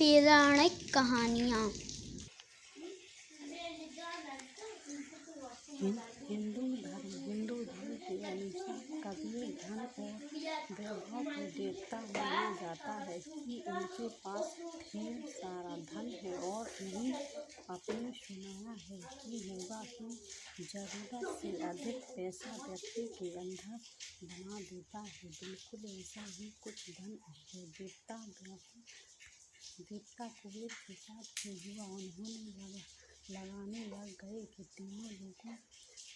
पौराणिक कहानियाँ। हिंदू धर्म के अनुसार कबीर धन और वैभव के देवता माना जाता है कि उनके पास ढेर सारा धन है और उन्हें आपने सुनाया है कि होगा कि जरूरत से अधिक पैसा व्यक्ति के अंदर बना देता है। बिल्कुल ऐसा ही कुछ धन है देवता कुबेर के साथ हुआ। उन्होंने लगाने लग गए कि तीनों लोगों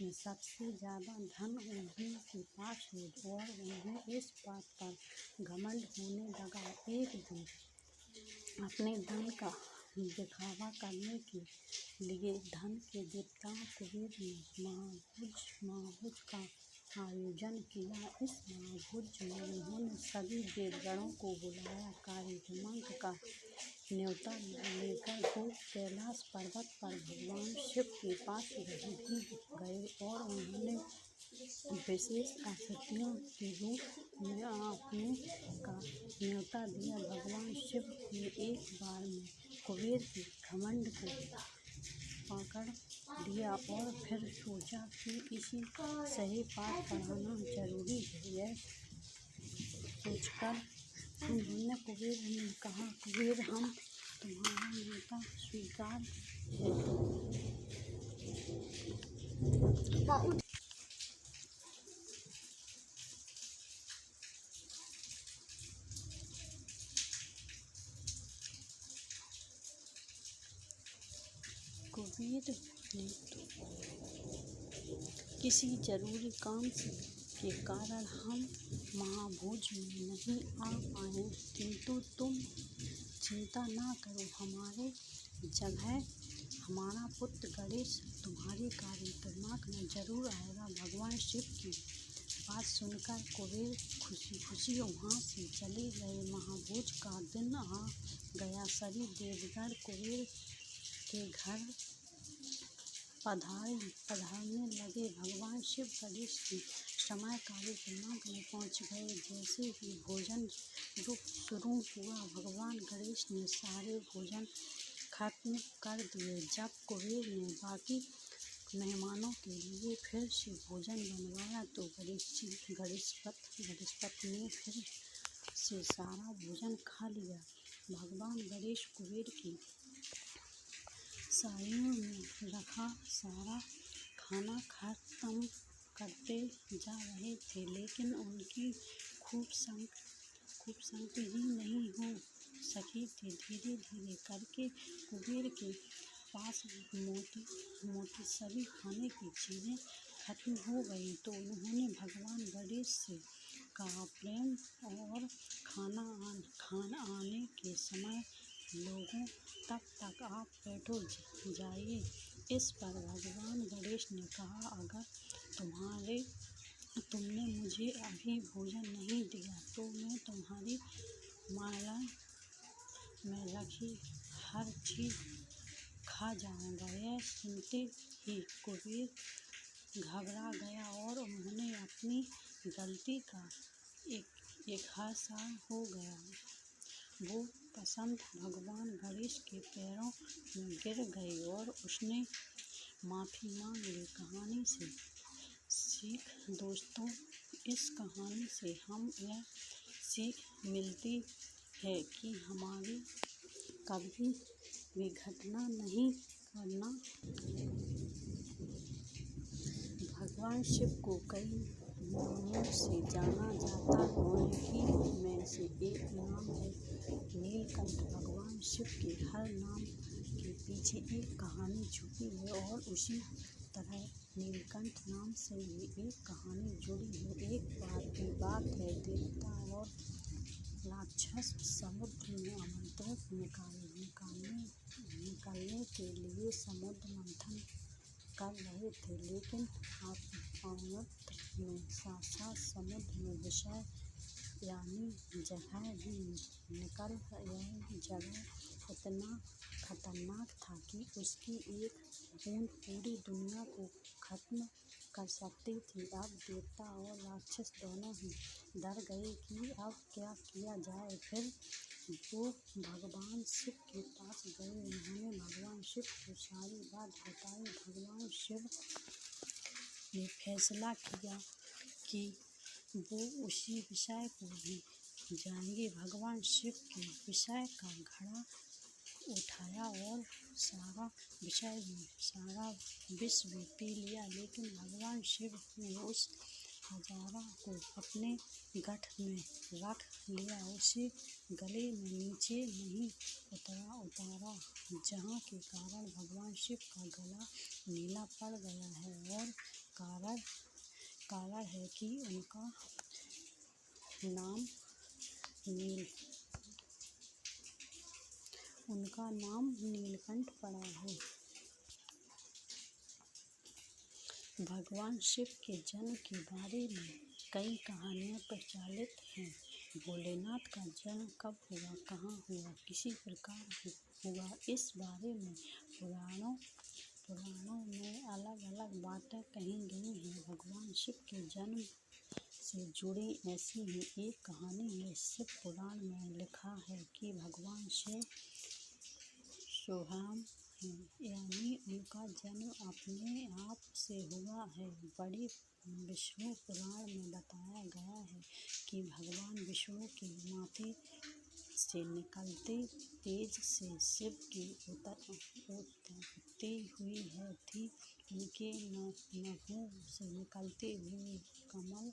में सबसे ज़्यादा धन उन्हीं के पास है और उन्हें इस बात पर घमंड होने लगा। एक दिन अपने धन का दिखावा करने के लिए धन के देवता कुबेर ने महाभोज का आयोजन किया। इस महाभोज में उन्होंने सभी देवगणों को बुलाया। कार्यक्रम का न्योता लेकर वो कैलाश पर्वत पर भगवान शिव के पास गए और उन्होंने विशेष अतिथियों के रूप में अपने का न्योता दिया। भगवान शिव ने एक बार में कुबेर के घमंड को पकड़ लिया और फिर सोचा कि इसी सही पाठ पढ़ाना जरूरी है। यह सोचकर उन्होंने कुबेर ने कहा, कुबेर, हम तुम्हारा न्योता स्वीकार है। कुबेर ने किसी जरूरी काम के कारण हम महाभोज में नहीं आ पाए, किंतु तुम चिंता ना करो, हमारे जगह हमारा पुत्र गणेश तुम्हारे कार्यक्रम में जरूर आएगा। भगवान शिव की बात सुनकर कुबेर खुशी खुशी वहाँ से चले गए। महाभोज का दिन आ गया। सभी देवगण कुबेर के घर पधारने लगे। भगवान शिव गणेश के समय कार्यक्रम में पहुँच गए। जैसे ही भोजन शुरू हुआ, भगवान गणेश ने सारे भोजन खत्म कर दिए। जब कुबेर ने बाकी मेहमानों के लिए फिर से भोजन बनवाया तो गणेशपति ने फिर से सारा भोजन खा लिया। भगवान गणेश कुबेर की साड़ियों में रखा सारा खाना खत्म करते जा रहे थे, लेकिन उनकी खूब संख्या ही नहीं हो सकी थी। धीरे धीरे करके कुबेर के पास मोटी सभी खाने की चीज़ें खत्म हो गई तो उन्होंने भगवान गणेश से कहा, प्रेम और खाना आने के समय लोगों तक आप बैठो जाइए। इस पर भगवान गणेश ने कहा, अगर तुमने मुझे अभी भोजन नहीं दिया तो मैं तुम्हारी माला में रखी हर चीज़ खा जाऊंगा। यह सुनते ही कुबेर घबरा गया और उन्होंने अपनी गलती का एहसास हो गया। वो पसंद भगवान गणेश के पैरों में गिर गई और उसने माफ़ी मांग ली। कहानी से सीख। दोस्तों, इस कहानी से हम यह सीख मिलती है कि हमारी कभी भी घटना नहीं करना। भगवान शिव को कई नामों से जाना जाता है। उन्हीं में से एक नाम है नीलकंठ। भगवान शिव के हर नाम के पीछे एक कहानी छुपी है और उसी तरह नीलकंठ नाम से भी एक कहानी जुड़ी है। एक बार की बात है, देवता और राक्षस समुद्र में आमंत्रित निकलने के लिए समुद्र मंथन कर रहे थे, लेकिन आमंत्रण में साक्षात समुद्र में विषय यानी जहर भी निकल। यह जगह इतना खतरनाक था कि उसकी एक बूंद पूरी दुनिया को खत्म कर सकती थी। अब देवता और राक्षस दोनों ही डर गए कि अब क्या किया जाए। फिर वो भगवान शिव के पास गए। उन्होंने भगवान शिव को सारी बात बताई। भगवान शिव ने फैसला किया कि वो उसी विषय को भी जाएंगे। भगवान शिव के विषय का घड़ा उठाया और सारा विष भी पी लिया, लेकिन भगवान शिव ने उस हजारा को अपने गठ में रख लिया। उसे गले में नीचे नहीं उतारा, जहाँ के कारण भगवान शिव का गला नीला पड़ गया है। और कारण है कि उनका नाम नीलकंठ पड़ा है। भगवान शिव के जन्म के बारे में कई कहानियाँ प्रचलित हैं। भोलेनाथ का जन्म कब हुआ, कहाँ हुआ, किसी प्रकार हुआ, इस बारे में पुराणों में अलग अलग बातें कही गई हैं। भगवान शिव के जन्म से जुड़ी ऐसी ही एक कहानी है। शिव पुराण में लिखा है कि भगवान शिव स्वयं हैं, यानी उनका जन्म अपने आप से हुआ है। बड़ी विष्णु पुराण में बताया गया है कि भगवान विष्णु के माथे से निकलते तेज से शिव की उत्पत्ति हुई थी। उनके नभों से निकलते हुए कमल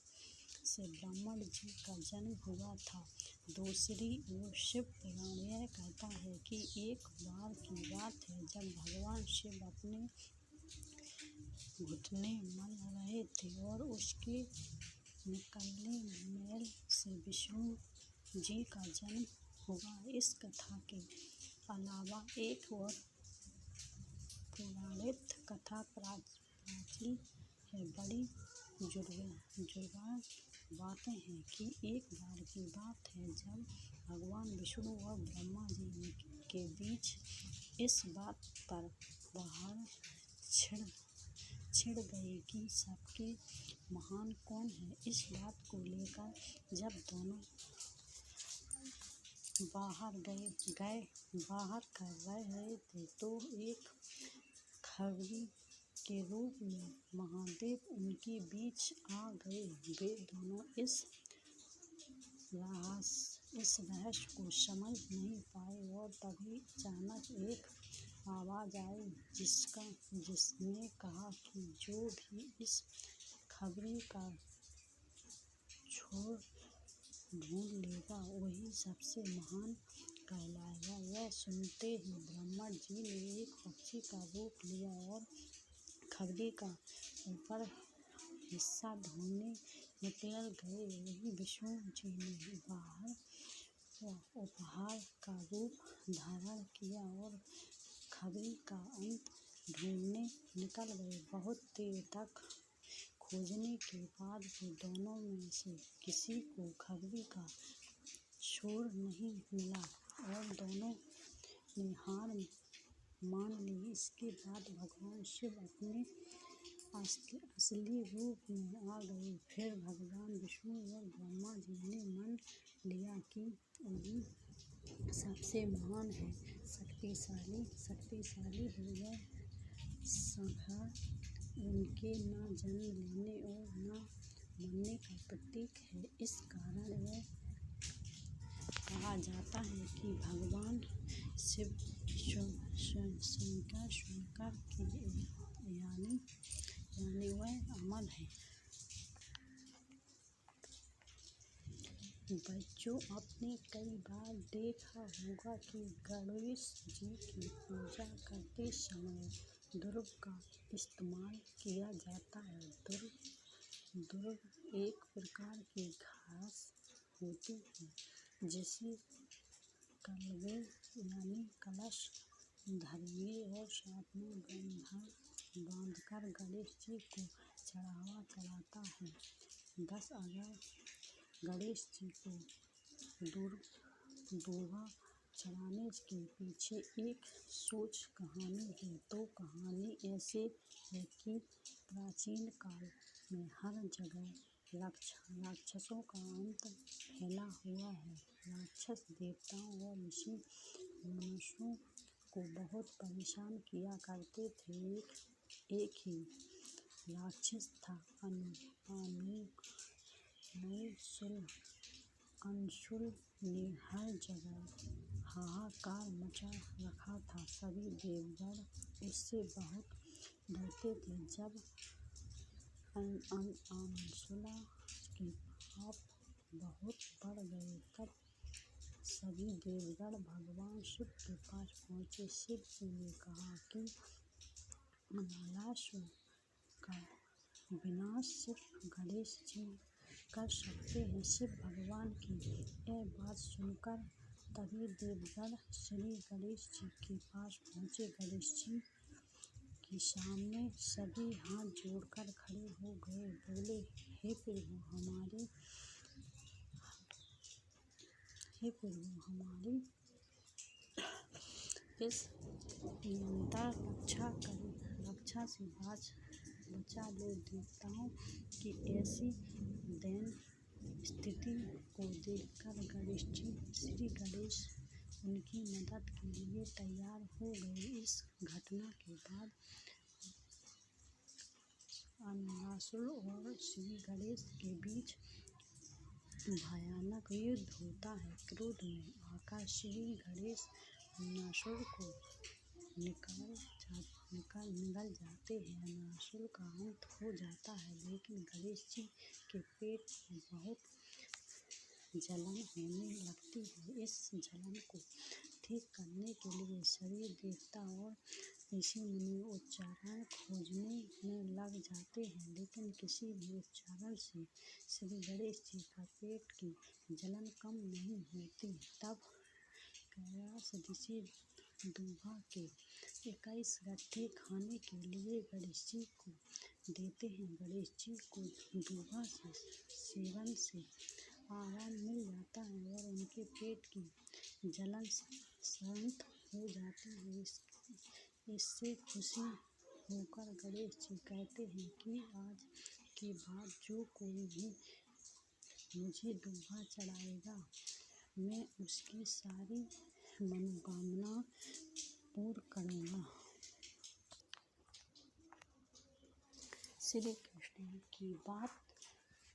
से ब्रह्मा जी का जन्म हुआ था। दूसरी ओर शिव पुराण यह कहता है कि एक बार की बात है, जब भगवान शिव अपने घुटने मल रहे थे और उसके निकलने मैल से विष्णु जी का जन्म हुआ। इस कथा के अलावा एक और पौराणिक कथा प्राचीन है। बड़ी जुर्गा बातें हैं कि एक बार की बात है, जब भगवान विष्णु और ब्रह्मा जी के बीच इस बात पर बहस छिड़ गई कि सबके महान कौन है। इस बात को लेकर जब दोनों बाहर कर रहे थे, तो एक खबरी के रूप में महादेव उनके बीच आ गए। वे दोनों इस रहस्य को समझ नहीं पाए और तभी अचानक एक आवाज आई, जिसने कहा कि जो भी इस खबरी का छोर ढूंढ लेगा, वही सबसे महान कहलाएगा। यह सुनते ही ब्रह्मा जी ने एक पक्षी का रूप लिया और खबरी का ऊपर हिस्सा ढूंढने निकल गए। वहीं विष्णु जी ने उपहार का रूप धारण किया और खबरी का अंत ढूंढने निकल गए। बहुत देर तक खोजने के बाद भी दोनों में से किसी को खबरी का छोर नहीं मिला और दोनों ने हार मान ली। इसके बाद भगवान शिव अपने असली रूप में आ गए। फिर भगवान विष्णु और ब्रह्मा जी ने मान लिया कि वही सबसे महान है, शक्तिशाली है। यह संहार उनके न जन्म लेने और न मरने का प्रतीक है। इस कारण यह कहा जाता है कि भगवान शिव शंकर के यानी वह अमर है। बच्चों, आपने कई बार देखा होगा कि गणेश जी की पूजा करते समय दुर्व का इस्तेमाल किया जाता है। दुर्व एक प्रकार की घास होती है, जिसे कलवे यानी कलश धरेंगे और साथ में बांधकर गणेश जी को चढ़ावा चढ़ाता है। 10 अगर गणेश जी को दूर्वा चढ़ाने के पीछे एक सोच कहानी है। तो कहानी ऐसे है कि प्राचीन काल में हर जगह राक्षसों का अंत फैला हुआ है। राक्षस देवताओं और ऋषि मनुष्यों को बहुत परेशान किया करते थे। एक ही राक्षस था अंशुल ने हर जगह हाहाकार मचा रखा था। सभी देवगण उससे बहुत डरते थे। जब अंशुला के पाप बहुत बढ़ गए तब सभी देवगण भगवान शिव के पास पहुँचे। शिव जी ने कहा कि अनालासुर का विनाश सिर्फ गणेश जी कर सकते हैं। शिव भगवान की यह बात सुनकर तभी देवगण श्री गणेश जी के पास पहुँचे। गणेश जी के सामने सभी हाथ जोड़कर खड़े हो गए। बोले, हे प्रभु हमारी इस निरंतर रक्षा से बचा लो। देवताओं की ऐसी दयनीय स्थिति को देखकर श्री गणेश उनकी मदद के लिए तैयार हो गए। इस घटना के बाद अनालासुर और श्री गणेश के बीच भयानक युद्ध होता है। क्रोध में आकर श्री गणेश अनालासुर को निगल जाते हैं। अनालासुर का अंत हो जाता है, लेकिन गणेश जी के पेट में बहुत जलन होने लगती है। इस जलन को ठीक करने के लिए सभी देवता और ऋषि मुनि उपचार खोजने में लग जाते हैं, लेकिन किसी भी उपचार से श्री गणेश जी का पेट की जलन कम नहीं होती। तब कैलाश ऋषि दूभा के 21 गट्ठे खाने के लिए गणेश जी को देते हैं। गणेश जी को दूभा के सेवन से आराम मिल जाता है और उनके पेट की जलन शांत हो जाती है। इससे खुशी होकर गणेश जी कहते हैं कि आज के बाद जो कोई भी मुझे दूभा चढ़ाएगा, मैं उसकी सारी मनोकामना पूर्ण करूँगा। श्री कृष्ण की बात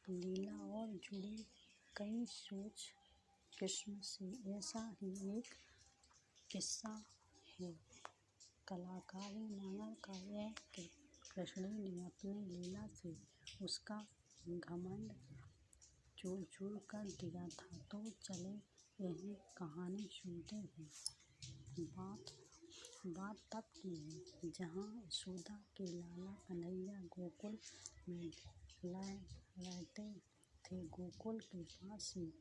लीला और जुड़ी कई सोच। कृष्ण से ऐसा ही एक किस्सा है। कलाकारी नागर का यह कृष्ण ने अपनी लीला से उसका घमंड चूर-चूर कर दिया था। तो चले यही कहानी सुनते हैं। बात तब की है जहाँ यशोदा के लाला कन्हैया गोकुल में रहते थे। गोकुल के पास ही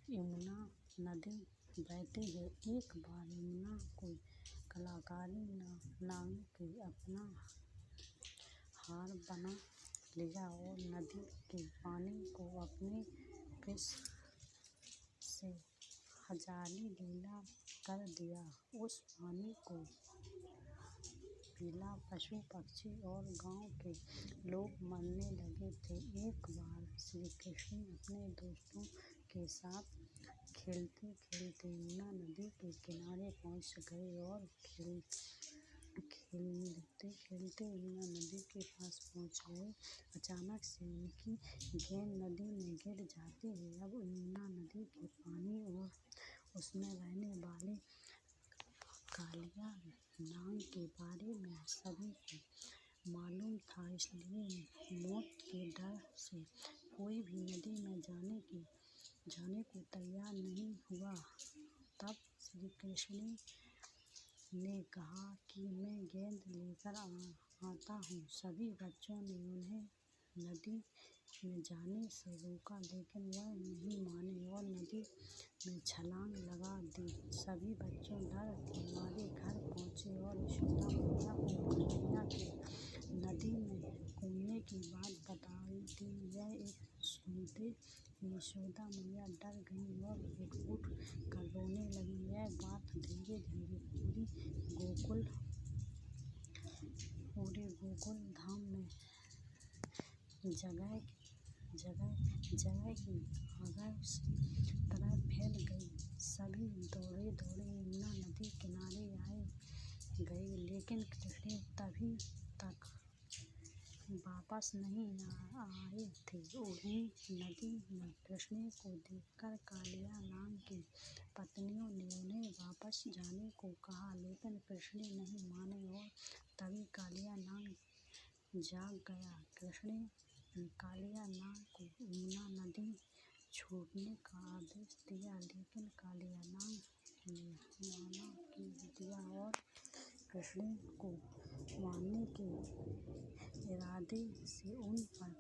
यमुना नदी बहती है। एक बार यमुना को कलाकारी नाग ने अपना हार बना लिया और नदी के पानी को अपने विष से हजारी लीला कर दिया। उस पानी को पीला पशु पक्षी और गांव के लोग मरने लगे थे। एक बार श्री कृष्ण अपने दोस्तों के साथ खेलते खेलते यमुना नदी के किनारे पहुंच गए और खेलते खेलते यमुना नदी के पास पहुंच गए। अचानक से उनकी गेंद नदी में गिर जाती है। अब यमुना नदी के पानी और उसमें रहने वाले कालिया नाग के बारे में सभी को मालूम था, इसलिए मौत के डर से कोई भी नदी में जाने को तैयार नहीं हुआ। तब श्री कृष्ण ने कहा कि मैं गेंद लेकर आता हूँ। सभी बच्चों ने उन्हें नदी में जाने से रोका, लेकिन वह नहीं माने और नदी में छलांग लगा दी। सभी बच्चों डर के मारे घर पहुँचे और यशोदा मैया को कन्हैया के नदी में कूदने की बात बता दी। यह सुनते ही यशोदा मैया डर गईं और फूट-फूट कर रोने लगीं। यह बात धीरे धीरे पूरे गोकुल धाम में जगह जगह की आग सी तरह फैल गई। सभी दौड़े दौड़े यमुना नदी किनारे आए गए, लेकिन कृष्ण तभी तक वापस नहीं आए थे। उन्हीं नदी में कृष्ण को देखकर कालिया नाग की पत्नियों ने उन्हें वापस जाने को कहा, लेकिन कृष्ण नहीं माने और तभी कालिया नाग जाग गया। कृष्ण ने कालिया नाग को यमुना नदी छोड़ने का आदेश दिया, लेकिन कालिया नाग ने मना कर दिया और कृष्ण को मारने के इरादे से उन पर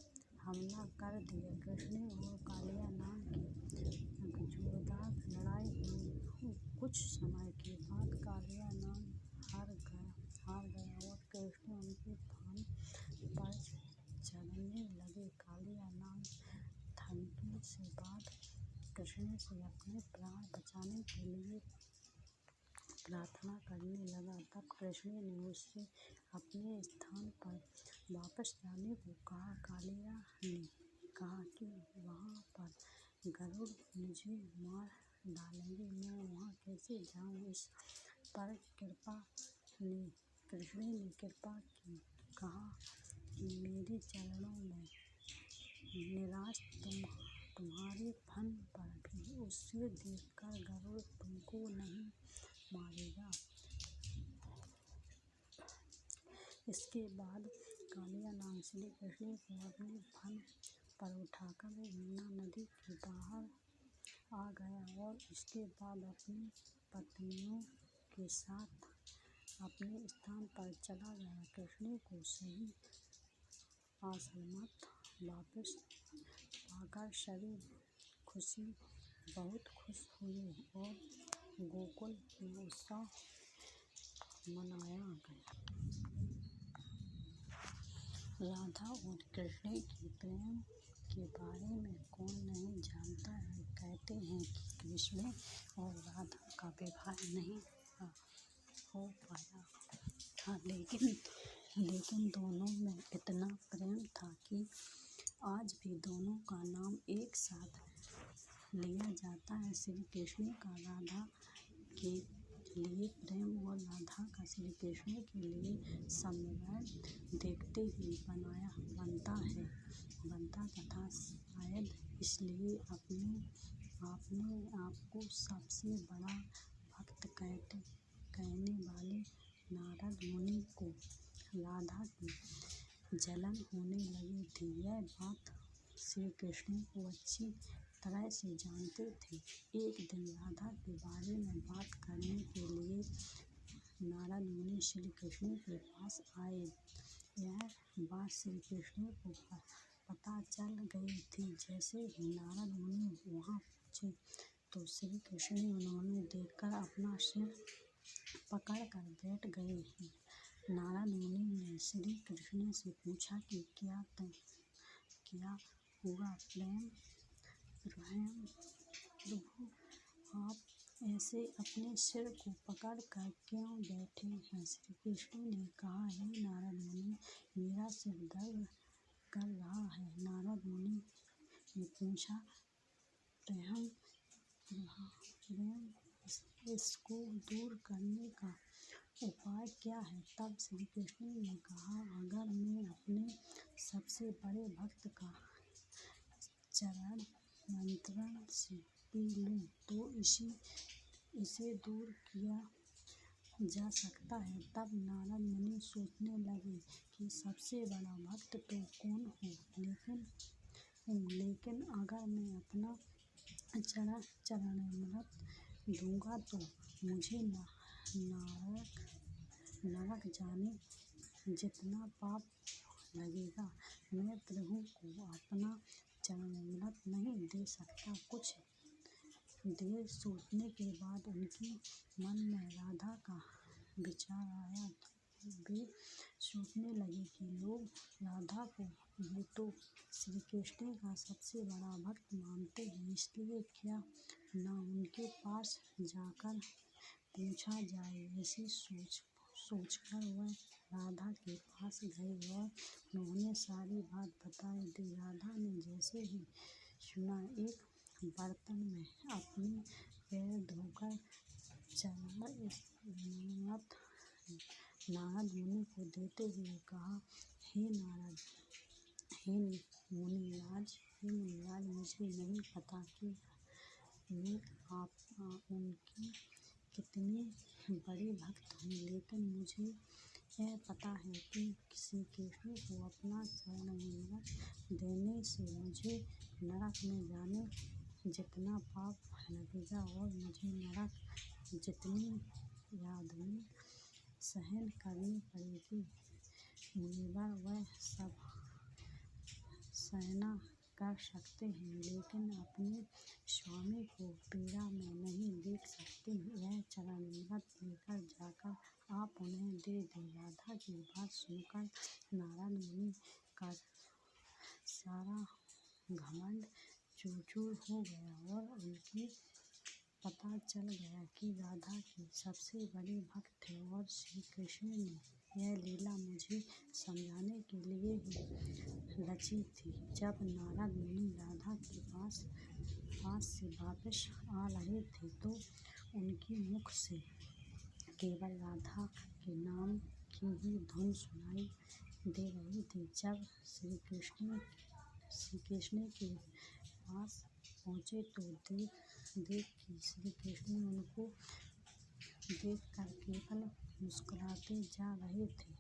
हमला कर दिया। कृष्ण और कालिया नाग की जोरदार लड़ाई हुई। कुछ समय के बाद कालिया नाग हार गया और कृष्ण उनके थान पर चढ़ने लगे। कालिया नाग थकने के बाद कृष्ण से अपने प्राण बचाने के लिए प्रार्थना करने लगा। तब कृष्ण ने उससे अपने स्थान पर वापस जाने को कहा। कालिया ने कहा कि वहाँ पर गरुड़ मुझे मार डालेंगे, मैं वहाँ कैसे जाऊँ। इस पर कृष्ण ने कृपा की कहा कि मेरे चरणों में निराश तुम्हारे फन पर भी उसे देखकर गरुड़ तुमको नहीं मारेगा। इसके बाद कालिया नाग श्री कृष्ण को अपने फन पर उठाकर यमुना नदी के बाहर आ गया और उसके बाद अपनी पत्नियों के साथ अपने स्थान पर चला गया। कृष्ण को सही सलामत वापस पाकर सभी बहुत खुश हुए और गोकुल में उत्सव मनाया गया। राधा और कृष्ण के प्रेम के बारे में कौन नहीं जानता है। कहते हैं कि कृष्ण और राधा का विवाह नहीं हो पाया था, लेकिन दोनों में इतना प्रेम था कि आज भी दोनों का नाम एक साथ लिया जाता है। श्री कृष्ण का राधा के लिए प्रेम और राधा का श्री कृष्ण के लिए सम्मेलन देखते ही बनता तथा शायद इसलिए अपने आप को सबसे बड़ा भक्त कहने वाले नारद मुनि को राधा की जलन होने लगी थी। यह बात श्री कृष्ण को अच्छी तरह से जानते थे। एक दिन राधा के बारे में बात करने के लिए नारद मुनि श्री कृष्ण के पास आए। यह बात श्री कृष्ण को पता चल गई थी। जैसे ही नारद मुनि वहाँ पहुँचे तो श्री कृष्ण उन्हें देखकर अपना सिर पकड़कर बैठ गए। नारद मुनि ने श्री कृष्ण से पूछा कि क्या हुआ प्रभु, आप ऐसे अपने सिर को पकड़ कर क्यों बैठे हैं। श्री कृष्ण ने कहा, हे नारद मुनि, मेरा सिर दर्द कर रहा है। नारद मुनि ने पूछा, प्रेम इसको दूर करने का उपाय क्या है। तब श्री कृष्ण ने कहा, अगर मैं अपने सबसे बड़े भक्त का चरण मंत्रण से पी लूं तो इसे दूर किया जा सकता है। तब नारद मुनि सोचने लगे कि सबसे बड़ा भक्त तो कौन हो, लेकिन अगर मैं अपना चरणामृत दूंगा तो मुझे नरक जाने जितना पाप लगेगा। मैं प्रभु को अपना चरणामृत नहीं दे सकता। कुछ देर सोचने के बाद उनके मन में राधा का विचार आया। वे सोचने लगे कि लोग राधा को भी तो श्री कृष्ण का सबसे बड़ा भक्त मानते हैं, इसलिए क्यों न उनके पास जाकर पूछा जाए। ऐसी सोचकर वह राधा के पास गए और उन्होंने सारी बात बता दी। राधा ने जैसे ही सुना, एक बर्तन में अपने पैर धोकर चला इस नारद मुनि को देते हुए कहा, हे मुनिराज, मुझे नहीं पता कि मैं उनकी कितनी बड़ी भक्त हूँ, लेकिन मुझे यह पता है कि श्री कृष्ण को अपना चरणामृत देने से मुझे नरक में जाने जितना पाप लगेगा और मुझे नरक जितनी यातनाएं सहन करनी पड़ेगी, मुनिवर वह सब सहन कर सकते हैं, लेकिन अपने स्वामी को पीड़ा में नहीं देख सकते। यह चरणामृत लेकर जाकर आप उन्हें दे दें। राधा की बात सुनकर नारद मुनि का सारा घमंड चूर हो गया और उन्हें पता चल गया कि राधा की सबसे बड़ी भक्त है और श्री कृष्ण ने यह लीला मुझे समझाने के लिए ही रची थी। जब नारद मुनि राधा के पास से वापस आ रहे थे तो उनके मुख से केवल राधा के नाम की ही धुन सुनाई दे रही थी। जब श्री कृष्ण के पास पहुँचे तो देख कि श्री कृष्ण उनको देखकर केवल मुस्कुराते जा रहे थे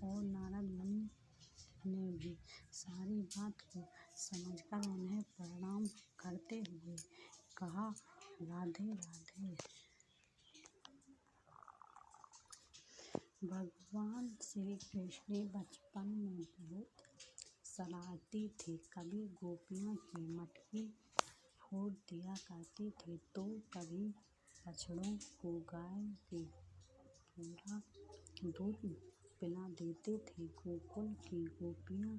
और नारद मुनि ने भी सारी बात को समझकर उन्हें प्रणाम करते हुए कहा, राधे राधे। भगवान श्री कृष्ण बचपन में बहुत शरारती थे। कभी गोपियों की मटकी फोड़ दिया करते थे तो कभी बछड़ों को गाय के पूरा दूध पिला देते थे। गोकुल की गोपियाँ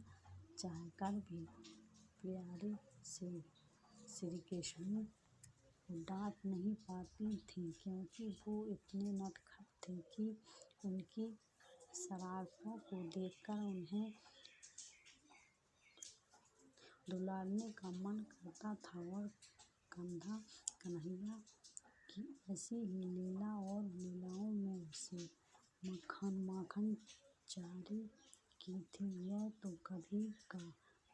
चाहकर भी प्यारे से श्री कृष्ण को डांट नहीं पाती थीं, क्योंकि वो इतने नटखट थे कि उनकी शरारतों को देखकर उन्हें दुलारने का मन करता था। और कन्हैया की ऐसी ही लीला और लीलाओं में से माखन चारी की थी। यह तो कभी का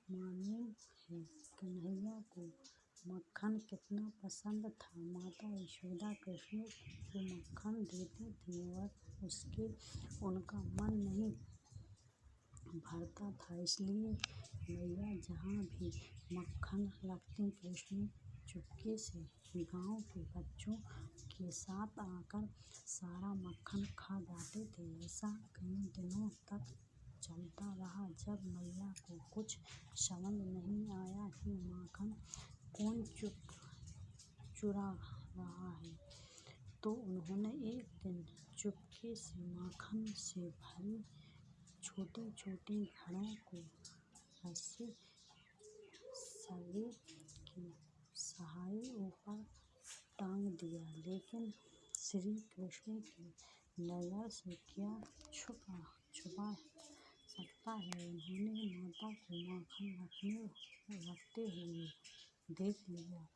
मालूम है कन्हैया को मक्खन कितना पसंद था। माता यशोदा कृष्ण को मक्खन देती थी और उसके उनका मन नहीं भरता था, इसलिए मैया जहाँ भी मक्खन रखती कृष्ण चुपके से गाँव के बच्चों के साथ आकर सारा मक्खन खा जाते थे। ऐसा कई दिनों तक चलता रहा। जब मैया को कुछ समझ नहीं आया कि माखन कौन चुरा रहा है, तो उन्होंने एक दिन चुपके से माखन से भरी छोटी छोटी घड़ों को रस्सी के सहारे ऊपर टांग दिया। लेकिन श्री कृष्ण की नजर से क्या छुपा सकता है। उन्होंने माता को माखन रखते हुए देख लिया।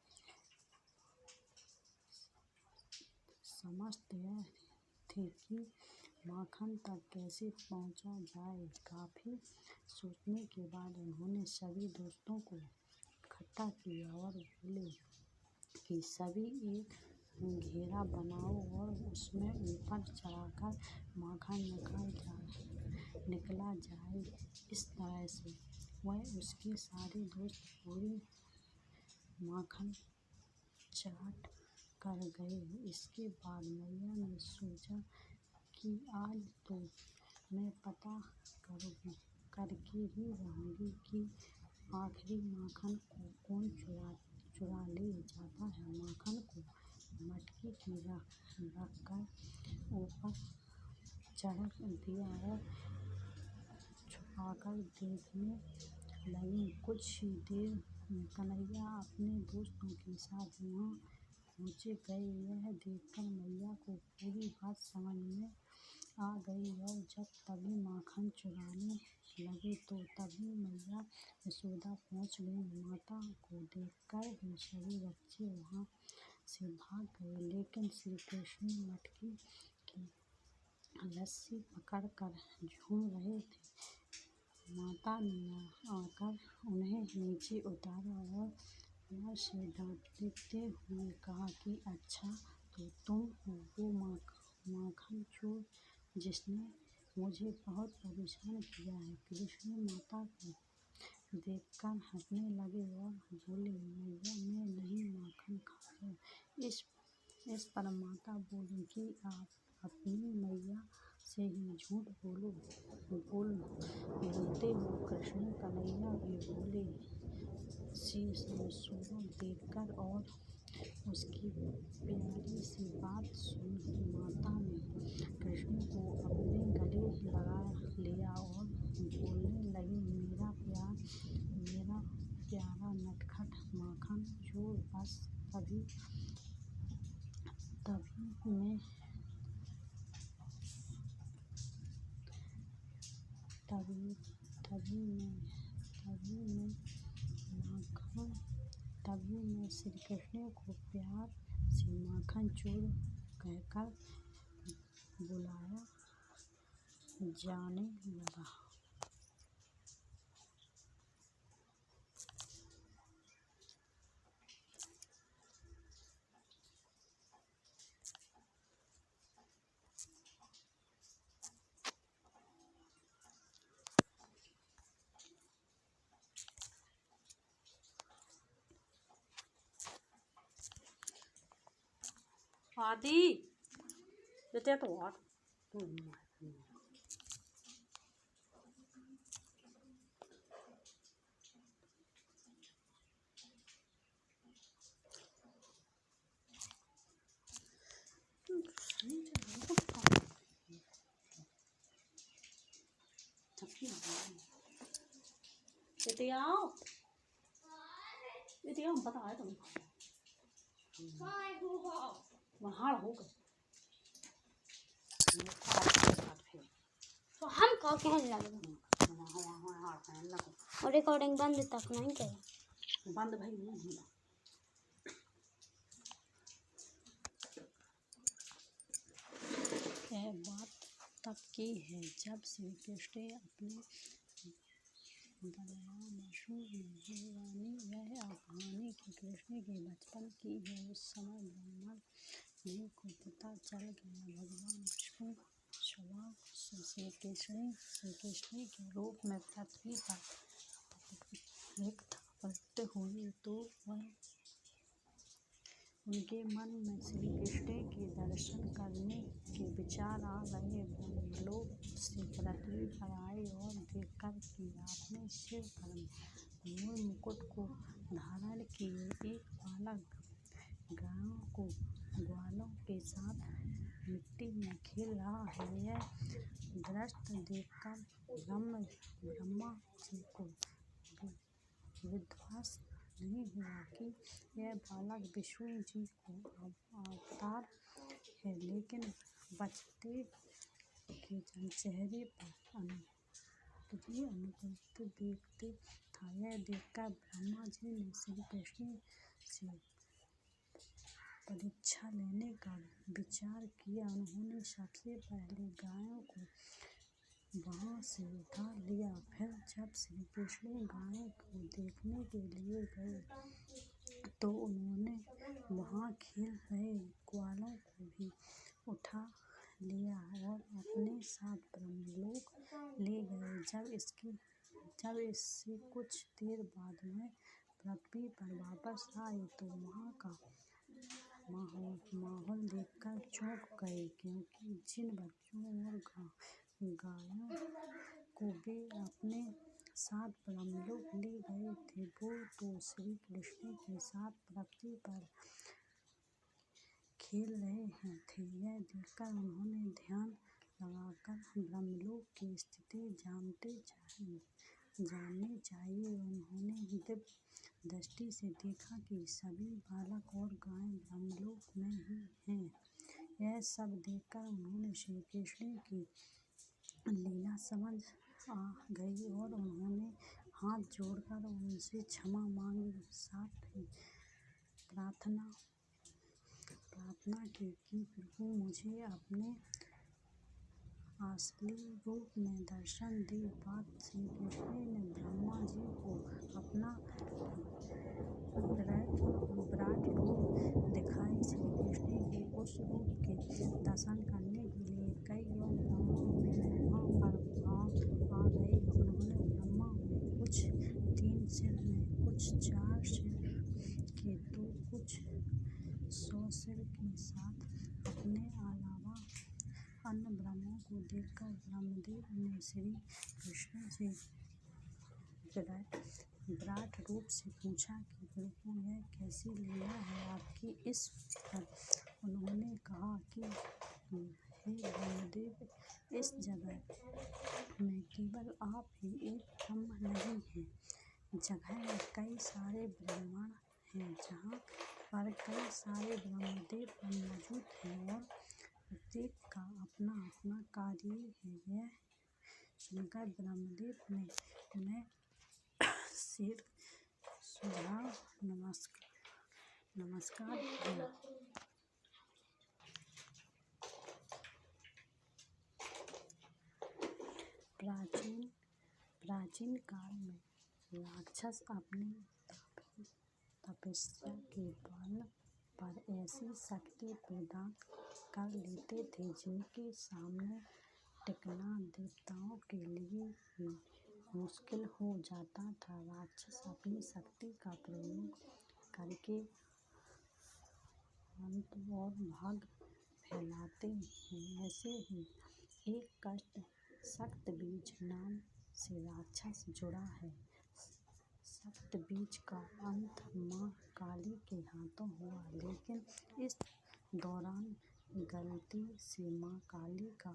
समझते यह थे कि माखन तक कैसे पहुँचा जाए। काफी सोचने के बाद उन्होंने सभी दोस्तों को इकट्ठा किया और बोले कि सभी एक घेरा बनाओ और उसमें ऊपर चढ़कर माखन निकला जाए। इस तरह से वह उसके सारे दोस्त पूरी माखन चाट कर गए। इसके बाद मैया ने सोचा कि आज तो मैं पता करके ही रहूँगी कि आखिरी माखन को कौन चुरा ले जाता है। माखन को मटकी की रखकर ऊपर चढ़ दिया और छुपाकर देखने लगी। कुछ ही देर में कन्हैया अपने दोस्तों के साथ वहाँ पहुँच गए। यह देखकर मैया को पूरी बात समझ में आ गई और जब तभी माखन चुराने लगे तो तभी मैया यशोदा पहुँच गई। माता को देखकर ही सभी बच्चे वहाँ से भाग गए, लेकिन श्री कृष्ण मटकी की रस्सी पकड़कर झूम रहे थे। माता ने आकर उन्हें नीचे उतारा और प्यार से डांटते हुए कहा कि अच्छा तो तुम हो वो माखन चोर जिसने मुझे बहुत परेशान किया है। कृष्ण माता को देखकर हंसने लगे और बोले, मैया मैं नहीं माखन खाया। इस पर माता बोली कि आप अपनी मैया से ही झूठ बोलते हो। कृष्ण कन्हैया भी बोले। सूरज देखकर और उसकी प्यारी सी बात सुन माता ने कृष्ण को अपने गले लगा लिया और बोलने लगी, मेरा प्यारा नटखट माखन चोर, बस तभी मैं श्री कृष्ण को प्यार से माखन चोर कहकर बुलाया जाने लगा। आदि बेटे तो और बेटे आओ पता है तुम वहाँ हो गए तो हम कहाँ कहने लगे और रिकॉर्डिंग बंद तक नहीं करे। बंद भाई नहीं यह बात तब की है जब श्री कृष्ण अपने यह कहानी की कृष्ण के बचपन की है। उस समय ब्राह्मण जी को पता चल गया भगवान विष्णु स्वभाव से श्री कृष्ण के रूप में पृथ्वी पर प्रकट हुए तो वह उनके मन में श्री कृष्ण के दर्शन करने के विचार आ गए। ब्रह्मलोक से पृथ्वी पर आए और देखकर कि आपने सिर पर मोर मुकुट को धारण किए एक बालक ग्वालों के साथ मिट्टी में खेल रहा है, यह दृश्य देखकर ब्रह्मा जी को विश्वास नहीं हुआ कि यह बालक विष्णु जी को अवतार है, लेकिन बचते के चेहरे पर अनुकंपा देखते था। यह देखकर ब्रह्मा जी ने श्री कृष्ण से परीक्षा लेने का विचार किया। उन्होंने सबसे पहले गायों को वहाँ से उठा लिया। फिर जब श्री कृष्ण गायों को देखने के लिए गए तो उन्होंने वहाँ खेल रहे ग्वालों को भी उठा लिया और अपने साथ ब्रह्मलोक ले गए। जब इससे कुछ देर बाद में पृथ्वी पर वापस आए तो वहाँ का माहौल देखकर चौंक गए, क्योंकि जिन बच्चों और गायों को वे अपने साथ ब्रह्मलोक ले गए थे वो तो श्री कृष्ण के साथ पृथ्वी पर खेल रहे थे। यह देखकर उन्होंने ध्यान लगाकर ब्रह्मलोक की स्थिति जाननी चाहिए। उन्होंने दिव्य दृष्टि से देखा कि सभी बालक और गायें ब्रह्मलोक में ही हैं। यह सब देखकर उन्होंने श्री कृष्ण की लीला समझ आ गई और उन्होंने हाथ जोड़कर उनसे क्षमा मांगी। साथ ही प्रार्थना की कि प्रभु मुझे अपने असली रूप में दर्शन दे। बाद श्री कृष्ण ने ब्रह्मा जी को अपना विराट रूप दिखाई। श्री कृष्ण के उस रूप के दर्शन करने के लिए कई और ब्राह्मण वहाँ पर आ गए। उन्होंने ब्रह्मा में कुछ 3 सिर में, कुछ 4 सिर के, तो कुछ 100 सिर के साथ अपने अलावा अन्य ब्रह्मों को देखकर ब्रह्मदेव ने श्री कृष्ण से विराट रूप से पूछा कि प्रभु यह कैसी लीला है आपकी। इस पर उन्होंने कहा कि हे ब्रह्मदेव, इस जगह में केवल आप ही एक ब्रह्म नहीं हैं। जगह में कई सारे ब्राह्मण हैं जहाँ पर कई सारे ब्रह्मदेव मौजूद हैं और प्रत्येक का अपना अपना कार्य है। यह सुनकर ब्रह्मदेव ने उन्हें सिर झुकाकर नमस्कार किया। प्राचीन काल में राक्षस अपनी तपस्या के बल पर ऐसी शक्ति प्रदान कर लेते थे जिनके सामने टिकना देवताओं के लिए ही मुश्किल हो जाता था। राक्षस अपनी शक्ति का प्रयोग करके अंत और भाग फैलाते हैं। ऐसे ही एक कष्ट शक्तबीज नाम से राक्षस जुड़ा है। शक्तबीज का अंत माँ काली के हाथों हुआ, लेकिन इस दौरान गलती से माँ काली का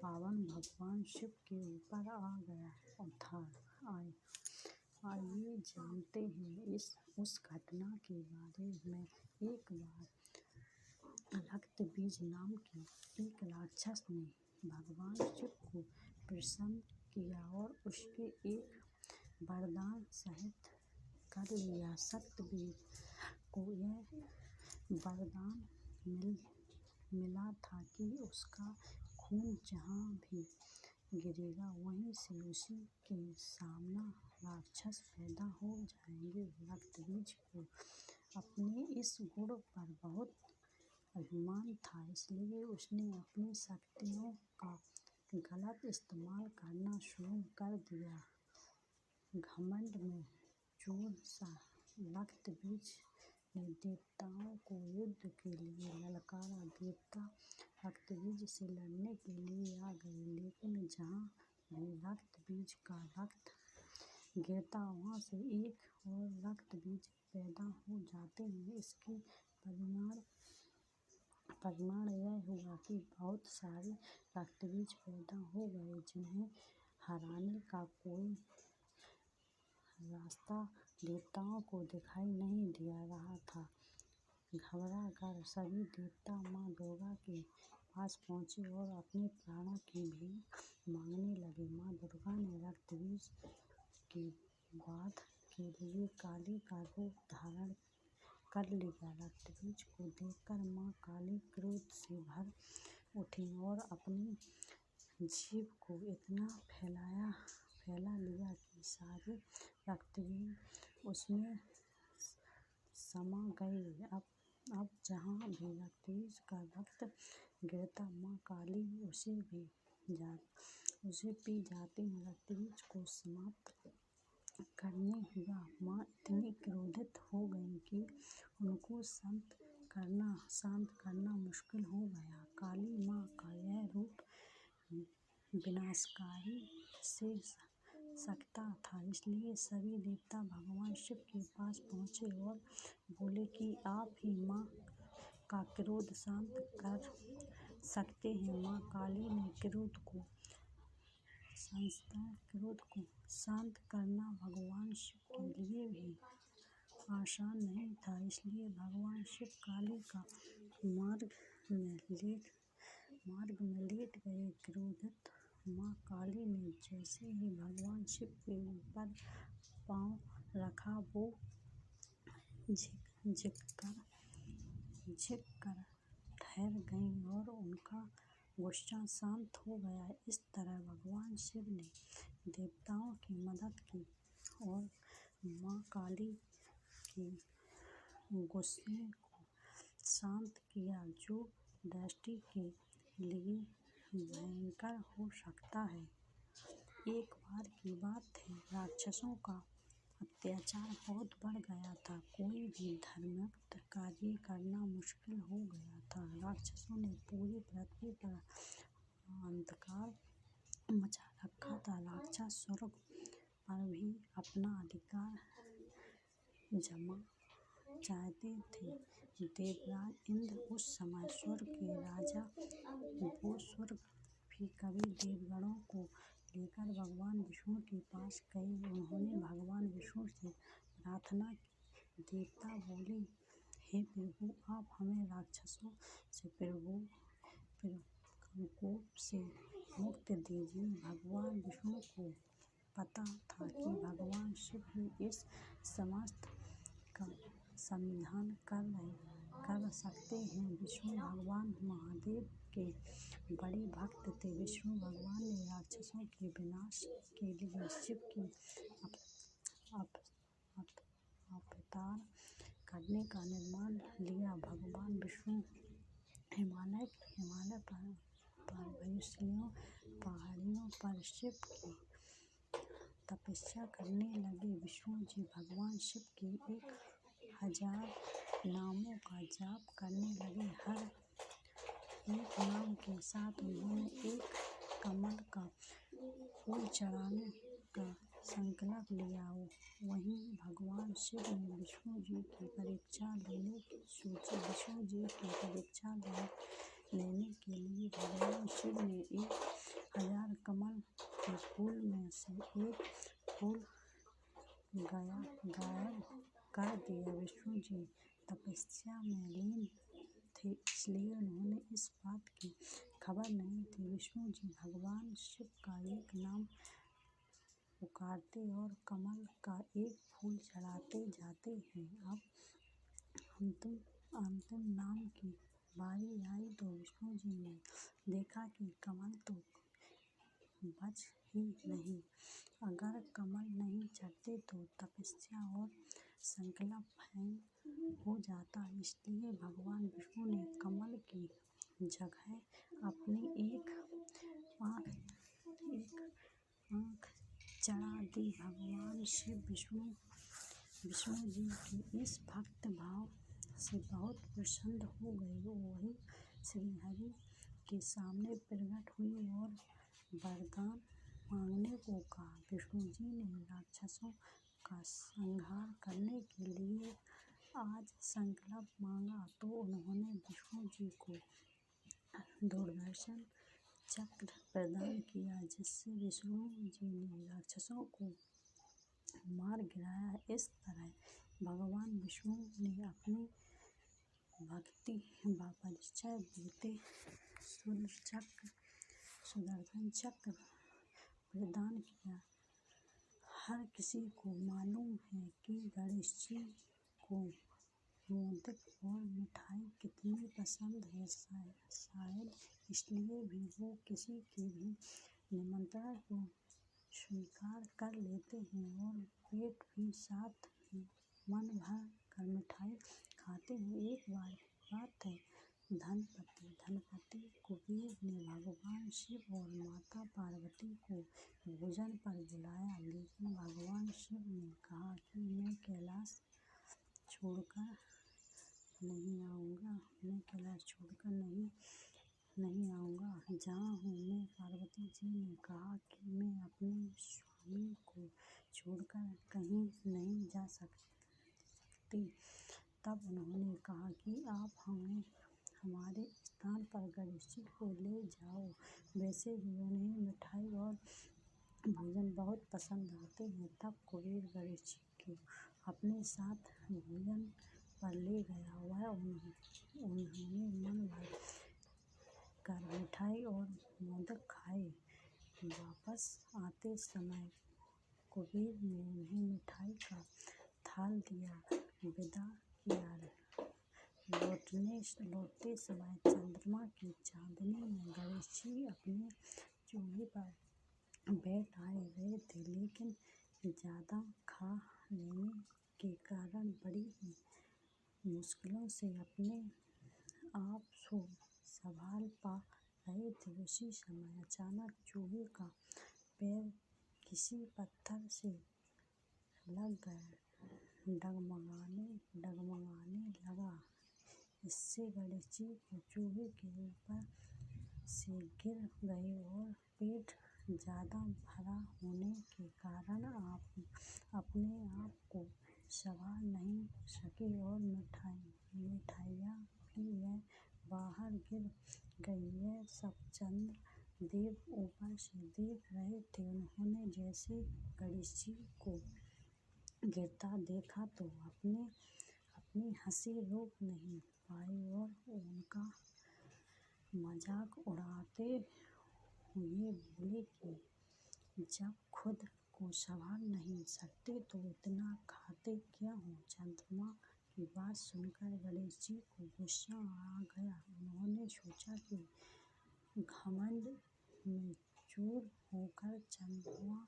पावन भगवान शिव के ऊपर आ गया था। आइए जानते हैं उस घटना के बारे में। एक बार रक्तबीज नाम के एक राक्षस ने भगवान शिव को प्रसन्न किया और उसके एक वरदान सहित कर लिया। शक्तबीज को यह वरदान मिला था कि उसका खून जहाँ भी गिरेगा वहीं से उसी के सामने राक्षस पैदा हो जाएंगे। रक्तबीज को अपने इस गुण पर बहुत अभिमान था, इसलिए उसने अपनी शक्तियों का गलत इस्तेमाल करना शुरू कर दिया। घमंड में चूर सा रक्तबीज ने देवताओं को युद्ध के लिए ललकारा। देवता रक्तबीज से लड़ने के लिए आ गए, लेकिन जहाँ भी रक्तबीज का रक्त गिरता वहाँ से एक और रक्तबीज पैदा हो जाते हैं। इसके परिणाम यह हुआ कि बहुत सारे रक्तबीज पैदा हो गए जिन्हें हराने का कोई रास्ता देवताओं को दिखाई नहीं दे रहा था। घबरा कर सभी देवता माँ दुर्गा के पास पहुँचे और अपने प्राणों की भीख मांगने लगे। माँ दुर्गा ने रक्तबीज के वध के लिए काली का रूप धारण कर लिया। रक्तबीज को देखकर माँ काली क्रोध से भर उठी और अपनी जीभ को इतना फैला लिया कि सारे रक्तबीज उसमें समा गए। अब जहाँ भी रक्तबीज का रक्त गिरता माँ काली उसे पी जाती। रक्तबीज को समाप्त करने हुआ माँ इतनी क्रोधित हो गई कि उनको शांत करना मुश्किल हो गया। काली माँ का यह रूप विनाशकारी से सकता था, इसलिए सभी देवता भगवान शिव के पास पहुँचे और बोले कि आप ही माँ का क्रोध शांत कर सकते हैं। माँ काली ने क्रोध को शांत करना भगवान शिव के लिए भी आसान नहीं था, इसलिए भगवान शिव काली का मार्ग में लेट गए। क्रोधित माँ काली ने जैसे ही भगवान शिव के ऊपर पाँव रखा, वो झिक कर ठहर गईं और उनका गुस्सा शांत हो गया। इस तरह भगवान शिव ने देवताओं की मदद की और माँ काली के गुस्से को शांत किया, जो दृष्टि के लिए भयंकर हो सकता है। एक बार की बात है, राक्षसों का अत्याचार बहुत बढ़ गया था। कोई भी धर्मयुक्त कार्य करना मुश्किल हो गया था। राक्षसों ने पूरी पृथ्वी पर अंधकार मचा रखा था। राक्षस स्वर्ग पर भी अपना अधिकार जमा चाहते थे। देवराज इंद्र उस समय स्वर्ग के राजा, वो स्वर्ग भी कभी देवगणों को लेकर भगवान विष्णु के पास गए। उन्होंने भगवान विष्णु से प्रार्थना की। देवता बोले, हे प्रभु, आप हमें राक्षसों से प्रकोप से मुक्ति दीजिए। भगवान विष्णु को पता था कि भगवान शिव ही इस समस्त का समाधान कर सकते हैं। विष्णु भगवान महादेव के बड़े भक्त थे। विष्णु भगवान ने राक्षसों के विनाश के लिए शिव की अवतार करने का निर्णय लिया। भगवान विष्णु हिमालय पहाड़ियों पर शिव की तपस्या करने लगे। विष्णु जी भगवान शिव के 1000 नामों का जाप करने लगे। हर एक नाम के साथ उन्होंने एक कमल का फूल चढ़ाने का संकल्प लिया। वहीं भगवान शिव ने विष्णु जी की परीक्षा लेने की सोची। विष्णु जी की परीक्षा लेने के लिए भगवान शिव ने 1000 कमल के फूल में से एक फूल गायब कर दिया। विष्णु जी तपस्या में लीन थे, इसलिए उन्हें इस बात की खबर नहीं थी। विष्णु जी भगवान शिव का एक नाम पुकारते और कमल का एक फूल चढ़ाते जाते हैं। अब अंतिम नाम की बारी आई तो विष्णु जी ने देखा कि कमल तो बच ही नहीं। अगर कमल नहीं चढ़ते तो तपस्या और संकल्प भंग हो जाता। इसलिए भगवान विष्णु ने कमल की जगह अपनी एक आँख चढ़ा दी। भगवान शिव विष्णु जी की इस भक्त भाव से बहुत प्रसन्न हो गए। वही श्रीहरि के सामने प्रकट हुई और वरदान मांगने को कहा। विष्णु जी ने राक्षसों का संहार करने के लिए आज संकल्प मांगा तो उन्होंने विष्णु जी को सुदर्शन चक्र प्रदान किया, जिससे विष्णु जी ने राक्षसों को मार गिराया। इस तरह भगवान विष्णु ने अपनी भक्ति व परिचय देते सुदर्शन चक्र प्रदान किया। हर किसी को मालूम है कि गणेश जी को मोदक और मिठाई कितनी पसंद है। शायद इसलिए भी वो किसी के भी निमंत्रण को स्वीकार कर लेते हैं और पेट भी साथ ही मन भर कर मिठाई खाते हैं। एक बार की बात है, धनपति कुबेर ने भगवान शिव और माता पार्वती को भोजन पर बुलाया, लेकिन भगवान शिव ने कहा कि मैं कैलाश छोड़कर नहीं आऊँगा जहाँ हूँ मैं। पार्वती जी ने कहा कि मैं अपने स्वामी को छोड़कर कहीं नहीं जा सकती। तब उन्होंने कहा कि आप हमें हमारे स्थान पर गणेश जी को ले जाओ। वैसे भी उन्हें मिठाई और भोजन बहुत पसंद आते हैं। तब कुबेर गणेश जी को अपने साथ भोजन पर ले गया। वह उन्होंने मन भर कर मिठाई और मोदक खाए। वापस आते समय कुबेर ने उन्हें मिठाई का थाल दिया, विदा किया। लौटते समय चंद्रमा की चांदनी में गणेश जी अपने चूल्हे पर बैठ आए हुए थे, लेकिन ज़्यादा खा लेने के कारण बड़ी ही मुश्किलों से अपने आप को संभाल पा रहे थे। उसी समय अचानक चूहे का पैर किसी पत्थर से लग गया, डगमगाने लगा। इससे गणेश जी को चूहे के ऊपर से गिर गए और पेट ज़्यादा भरा होने के कारण अपने आप को संभाल नहीं सके और मिठाइयाँ भी वह बाहर गिर गई। यह सब चंद्र देव ऊपर से देख रहे थे। उन्होंने जैसे गणेश जी को गिरता देखा तो अपनी हंसी रोक नहीं पाए और उनका मजाक उड़ाते हुए बोले कि जब खुद को संभाल नहीं सकते तो इतना खाते क्या हो। चंद्रमा की बात सुनकर गणेश जी को गुस्सा आ गया। उन्होंने सोचा कि घमंड में चूर होकर चंद्रमा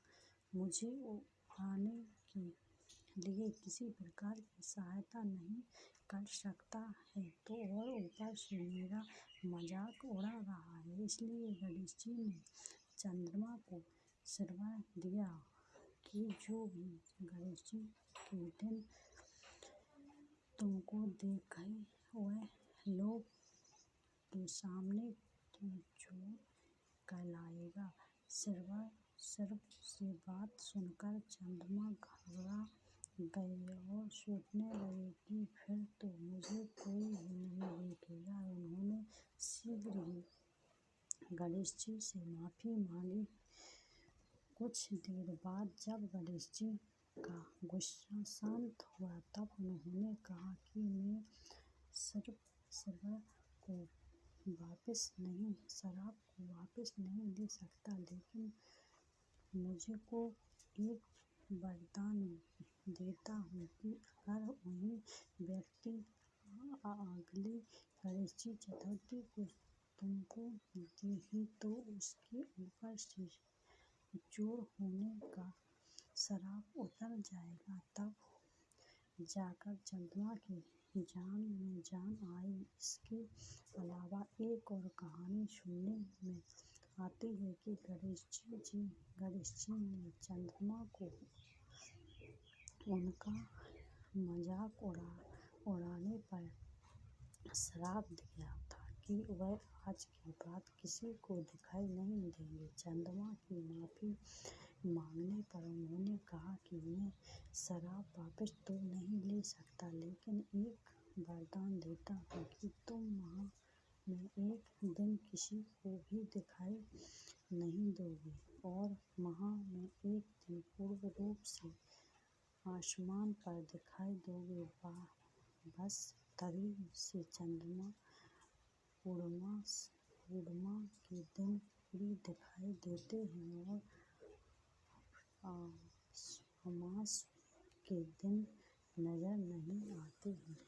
मुझे उड़ाने के लिए किसी प्रकार की सहायता नहीं कर सकता है, तो और ऊपर से मेरा मजाक उड़ा रहा है। इसलिए गणेश जी ने चंद्रमा को आशीर्वाद दिया कि जो भी गणेश जी के दिन तुमको देखे वह लोग के सामने तुम चोर कहलाएगा। सर्प से बात सुनकर चंद्रमा घबरा गए और सोचने लगे कि फिर तो मुझे कोई भी नहीं देखेगा। उन्होंने शीघ्र ही गणेश जी से माफ़ी मांगी। कुछ देर बाद जब गणेश जी का गुस्सा शांत हुआ तब उन्होंने कहा कि मैं शराब को वापस नहीं ले सकता, लेकिन मुझको एक वरदान देता हूँ कि अगर वही व्यक्ति अगले गणेश चतुर्थी को तुमको देही तो उसके ऊपर से चोर होने का श्राप उतर जाएगा। तब जाकर चंद्रमा की जान आई। इसके अलावा एक और कहानी सुनने में आती है कि गणेश जी ने चंद्रमा को उनका मजाक उड़ाने पर श्राप दिया था कि वह आज के बाद किसी को दिखाई नहीं देंगे। चंद्रमा की माफ़ी मांगने पर उन्होंने कहा कि मैं श्राप वापस तो नहीं ले सकता, लेकिन एक वरदान देता हूँ कि तुम माह में एक दिन किसी को भी दिखाई नहीं दोगे और माह में एक दिन पूर्ण रूप से आसमान पर दिखाई दोगे। बस तभी से चंद्रमा पूर्णिमा के दिन भी दिखाई देते हैं और अमावस के दिन नजर नहीं आते हैं।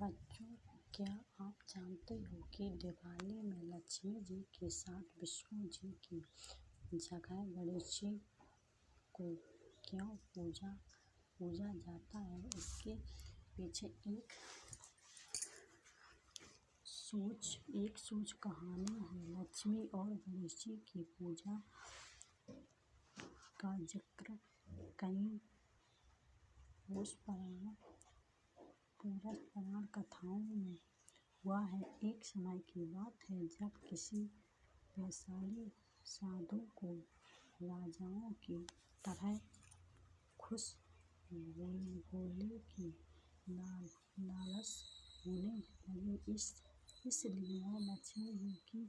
बच्चों, क्या आप जानते हो कि दिवाली में लक्ष्मी जी के साथ विष्णु जी की जगह गणेश जी को क्यों पूजा जाता है? इसके पीछे एक सोच कहानी है। लक्ष्मी और गणेश जी की पूजा का जिक्र कई पौष पुराण कथाओं में हुआ है। एक समय की बात है जब किसी वैशाली साधु को राजाओं की तरह खुश बोले की लालस होने लगी। इसलिए वह लक्ष्मी जी की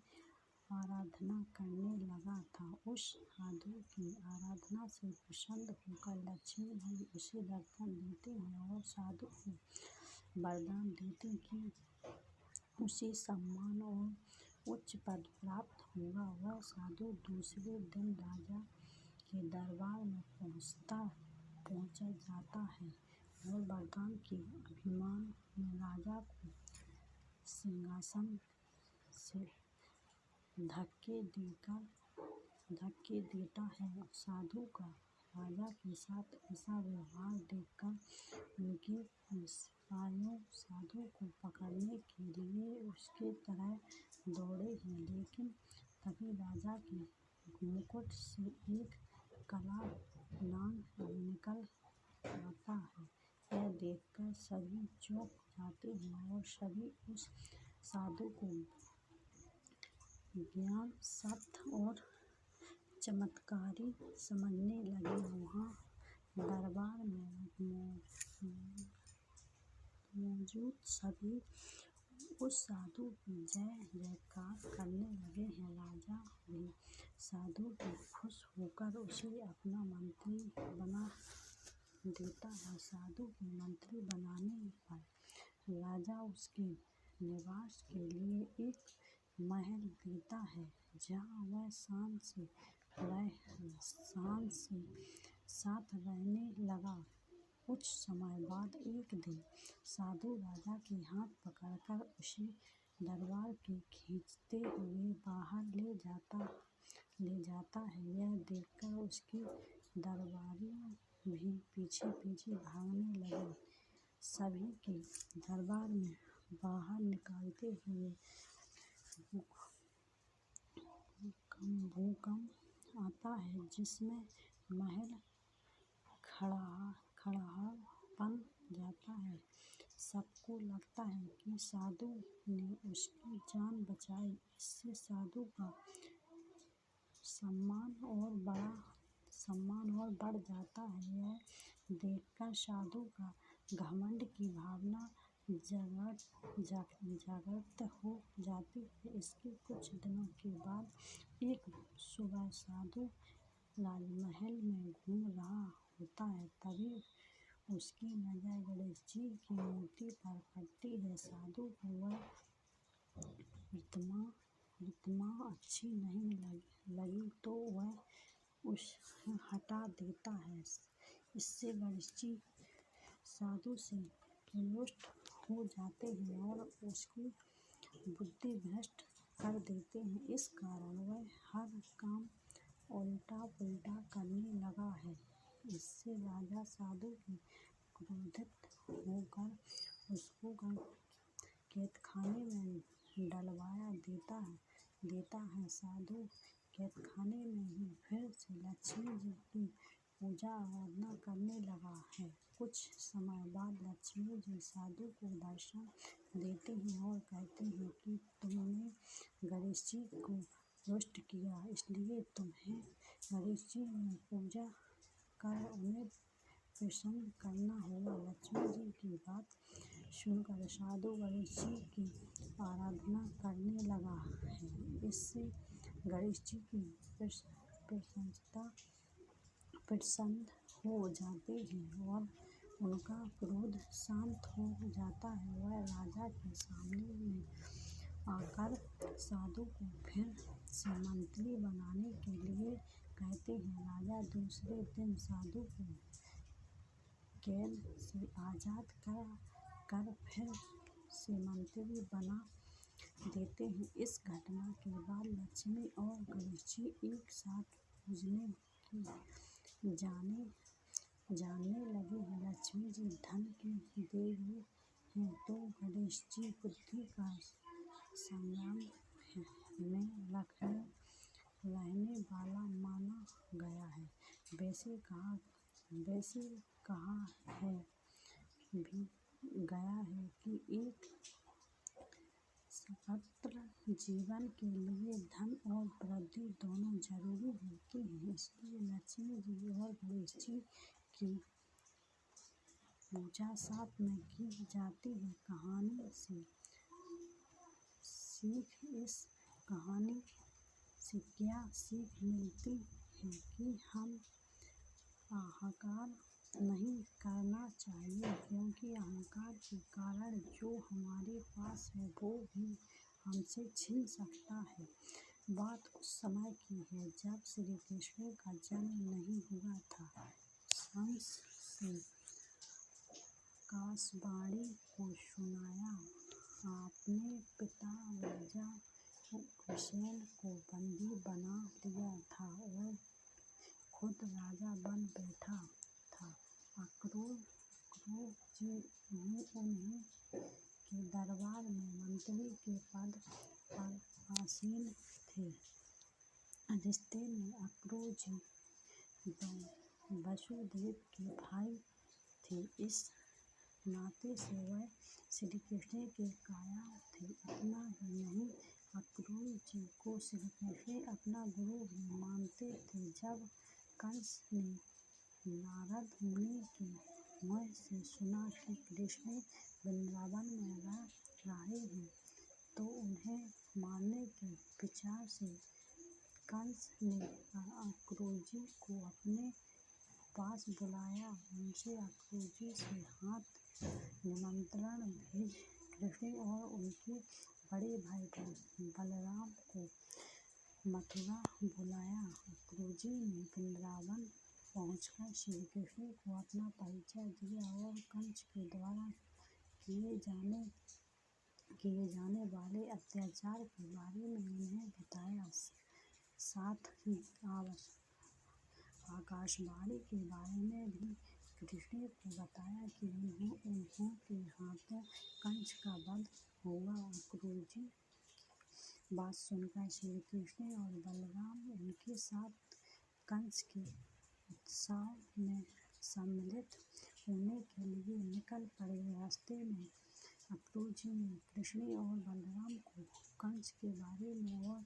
आराधना करने लगा था। उस साधु की आराधना से प्रसन्न होकर लक्ष्मी जी उसे दर्शन देते हैं और साधु को वरदान देते कि उसे सम्मान और उच्च पद प्राप्त होगा। वह साधु दूसरे दिन राजा के दरबार में पहुँच जाता है और वरदान के अभिमान में राजा को सिंहासन से धक्के देता है। साधु का राजा के साथ ऐसा व्यवहार देखकर उनके सिपाहियों साधु को पकड़ने के लिए उसके तरफ दौड़े हैं, लेकिन तभी राजा के मुकुट से एक काला नाग निकल आता है। यह देखकर सभी चौंक जाते हैं और सभी उस साधु को ज्ञान सत्य और चमत्कारी समझने लगे। वहाँ दरबार में मौजूद सभी उस साधु की जय जयकार करने लगे हैं। राजा भी साधु को खुश होकर उसे अपना मंत्री बना देता है। साधु के मंत्री बनाने पर राजा उसके निवास के लिए एक महल देता है, जहाँ वह शान से साथ रहने लगा। कुछ समय बाद एक दिन साधु राजा के हाथ पकड़कर उसे दरबार के खींचते हुए बाहर ले जाता है। यह देखकर उसके दरबारी भी पीछे पीछे भागने लगे। सभी के दरबार में बाहर निकालते हुए भूकंप आता है, जिसमें महल खंडहर बन जाता है। सबको लगता है कि साधु ने उसकी जान बचाई। इससे साधु का सम्मान और बढ़ जाता है। यह देखकर साधु का घमंड की भावना जागृत हो जाती है। इसके कुछ दिनों के बाद एक सुबह साधु राजमहल में घूम रहा होता है। तभी उसकी नजर गणेश जी की मूर्ति पर पड़ती है। साधु को वह प्रतिमा अच्छी नहीं लगी तो वह उसे हटा देता है। इससे गणेश जी साधु से रुष्ट हो जाते हैं और उसकी बुद्धि भ्रष्ट कर देते हैं। इस कारण वह हर काम उल्टा पुल्टा करने लगा है। इससे राजा साधु की क्रोधित होकर उसको कैदखाने में डलवा देता है। साधु कैदखाने में ही फिर से लक्ष्मी जी की पूजा आराधना करने लगा है। कुछ समय बाद लक्ष्मी जी साधु को दर्शन देते हैं और कहते हैं कि तुमने गणेश जी को रुष्ट किया, इसलिए तुम्हें गणेश जी में पूजा कर उन्हें प्रसन्न करना होगा। लक्ष्मी जी की बात सुनकर साधु गणेश जी की आराधना करने लगा है। इससे गणेश जी की प्रसन्न हो जाते हैं और उनका क्रोध शांत हो जाता है। वह राजा के सामने में आकर साधु को फिर से मंत्री बनाने के लिए कहते हैं। राजा दूसरे दिन साधु को कैद से आजाद कर फिर से मंत्री बना देते हैं। इस घटना के बाद लक्ष्मी और गणेश जी एक साथ पूजने जानने लगे हैं। लक्ष्मी जी धन की देवी हैं तो गणेश जी बुद्धि का संयम में रहने वाला माना गया है। वैसे कहा भी गया है कि एक सफल जीवन के लिए धन और वृद्धि दोनों जरूरी होते हैं। इसलिए लक्ष्मी जी और गणेश जी की पूजा साथ में की जाती है। कहानी से सीख इस कहानी से क्या सीख मिलती है कि हम अहंकार नहीं करना चाहिए, क्योंकि अहंकार के कारण जो हमारे पास है वो भी हमसे छीन सकता है। बात उस समय की है जब श्री कृष्ण का जन्म नहीं हुआ था। हंस से आकाशवाणी को सुनाया, आपने पिता राजा हुसैन को बंदी बना लिया था और खुद राजा बन बैठा था। अक्रूर जी उन्हीं के दरबार में मंत्री के पद पर आसीन थे। रिश्ते में अक्रूर जी वसुदेव के भाई थे, इस नाते से वह श्री कृष्ण के काया थे। इतना ही नहीं, अक्रूर जी को श्री कृष्ण अपना गुरु भी मानते थे। जब कंस ने नारद मुनि के मुँह से सुना कि कृष्ण वृंदावन में रह रहे हैं, तो उन्हें मारने के विचार से कंस ने अक्रूर जी को अपने पास बुलाया। उनसे अक्रूर जी से हाथ निमंत्रण भेज कृष्ण और उनके बड़े भाई बलराम को मथुरा बुलाया। अक्रूर जी ने वृंदावन पहुंचकर श्री कृष्ण को अपना परिचय दिया और कंस के द्वारा किए जाने वाले अत्याचार के बारे में उन्हें बताया। साथ ही आकाशवाणी के बारे में भी कृष्ण को बताया कि उन्हों के हाथों कंस का वध होगा। अक्रूर जी बात सुनकर श्री कृष्ण और बलराम उनके साथ कंस के उत्सव में सम्मिलित होने के लिए निकल पड़े। रास्ते में अक्रूर जी ने कृष्ण और बलराम को कंस के बारे में और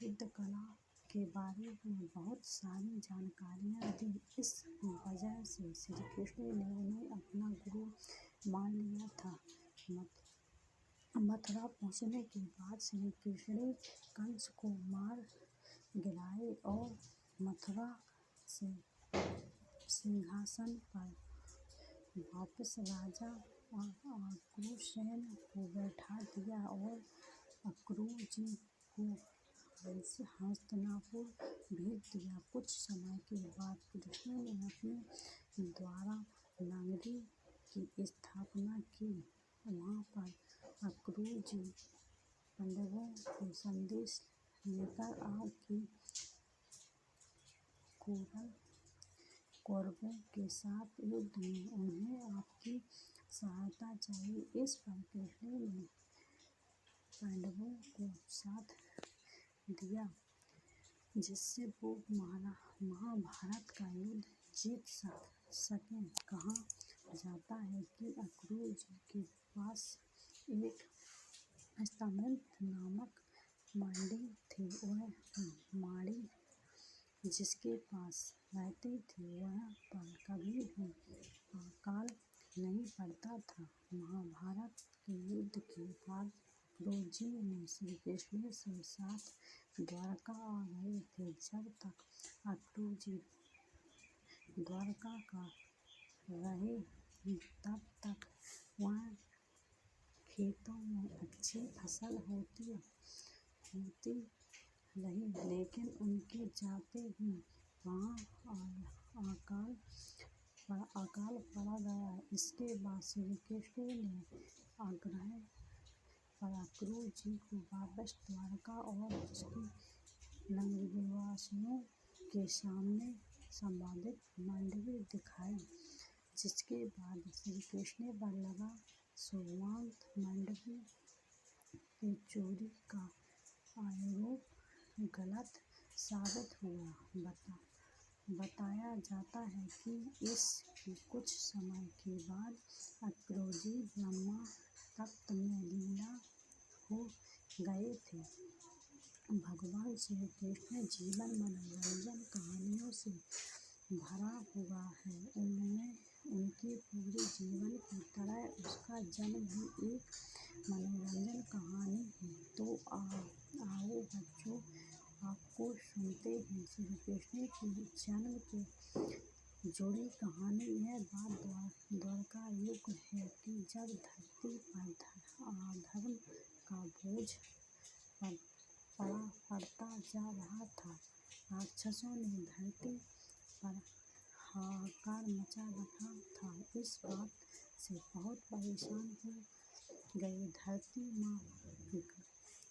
युद्ध कला के बारे में बहुत सारी जानकारियाँ दी। इस वजह से श्री कृष्ण ने उन्हें अपना गुरु मान लिया था। मथुरा पहुँचने के बाद श्री कृष्ण कंस को मार गिराए और मथुरा से सिंहासन पर वापस राजा अग्रसेन को बैठा दिया और अक्रूर जी को हस्तिनापुर भेज दिया। कुछ समय के बाद कृष्ण ने अपने द्वारा नगरी की स्थापना की। वहाँ पर अक्रूर जी पांडवों को संदेश लेकर आए कि कौरवों के साथ युद्ध में उन्हें आपकी सहायता चाहिए। इस पर कृष्ण ने पांडवों को साथ दिया, जिससे वो महाभारत का युद्ध जीत सकें। कहा जाता है कि अक्रूर जी के पास एक स्तंभृत नामक मांडी थी। वह मांडी जिसके पास रहती थी, वहाँ पर कभी भी अकाल नहीं पड़ता था। महाभारत के युद्ध के बाद अक्रूर जी ने श्री कृष्ण के साथ द्वारका आ गए थे। जब तक अक्रूर जी द्वारका का रहे, तब तक वहाँ खेतों में अच्छी फसल होती रही, लेकिन उनके जाते ही वहाँ अकाल पड़ गया। इसके बाद श्री कृष्ण ने आग्रह पर अक्रूर जी को वापस द्वारका और उसके नगरवासियों के सामने संवादित मंडली दिखाई, जिसके बाद श्री कृष्ण पर लगा सुवर्णा मंडली की चोरी का आरोप गलत साबित हुआ। बताया जाता है कि इसके कुछ समय के बाद अक्रूर जी ब्रह्मा तख्त में लीन हो गए थे। भगवान श्री कृष्ण जीवन मनोरंजन कहानियों से भरा हुआ है। उनके पूरे जीवन की तरह उसका जन्म भी एक मनोरंजन कहानी है। तो आओ बच्चों, सुनते हैं। श्री कृष्ण की जन्म से जुड़ी कहानी यह बात द्वारका युग है कि जब धरती पर अधर्म का बोझ पड़ता जा रहा था, राक्षसों ने धरती पर हाहाकार मचा रखा था। इस बात से बहुत परेशान हो गई धरती माँ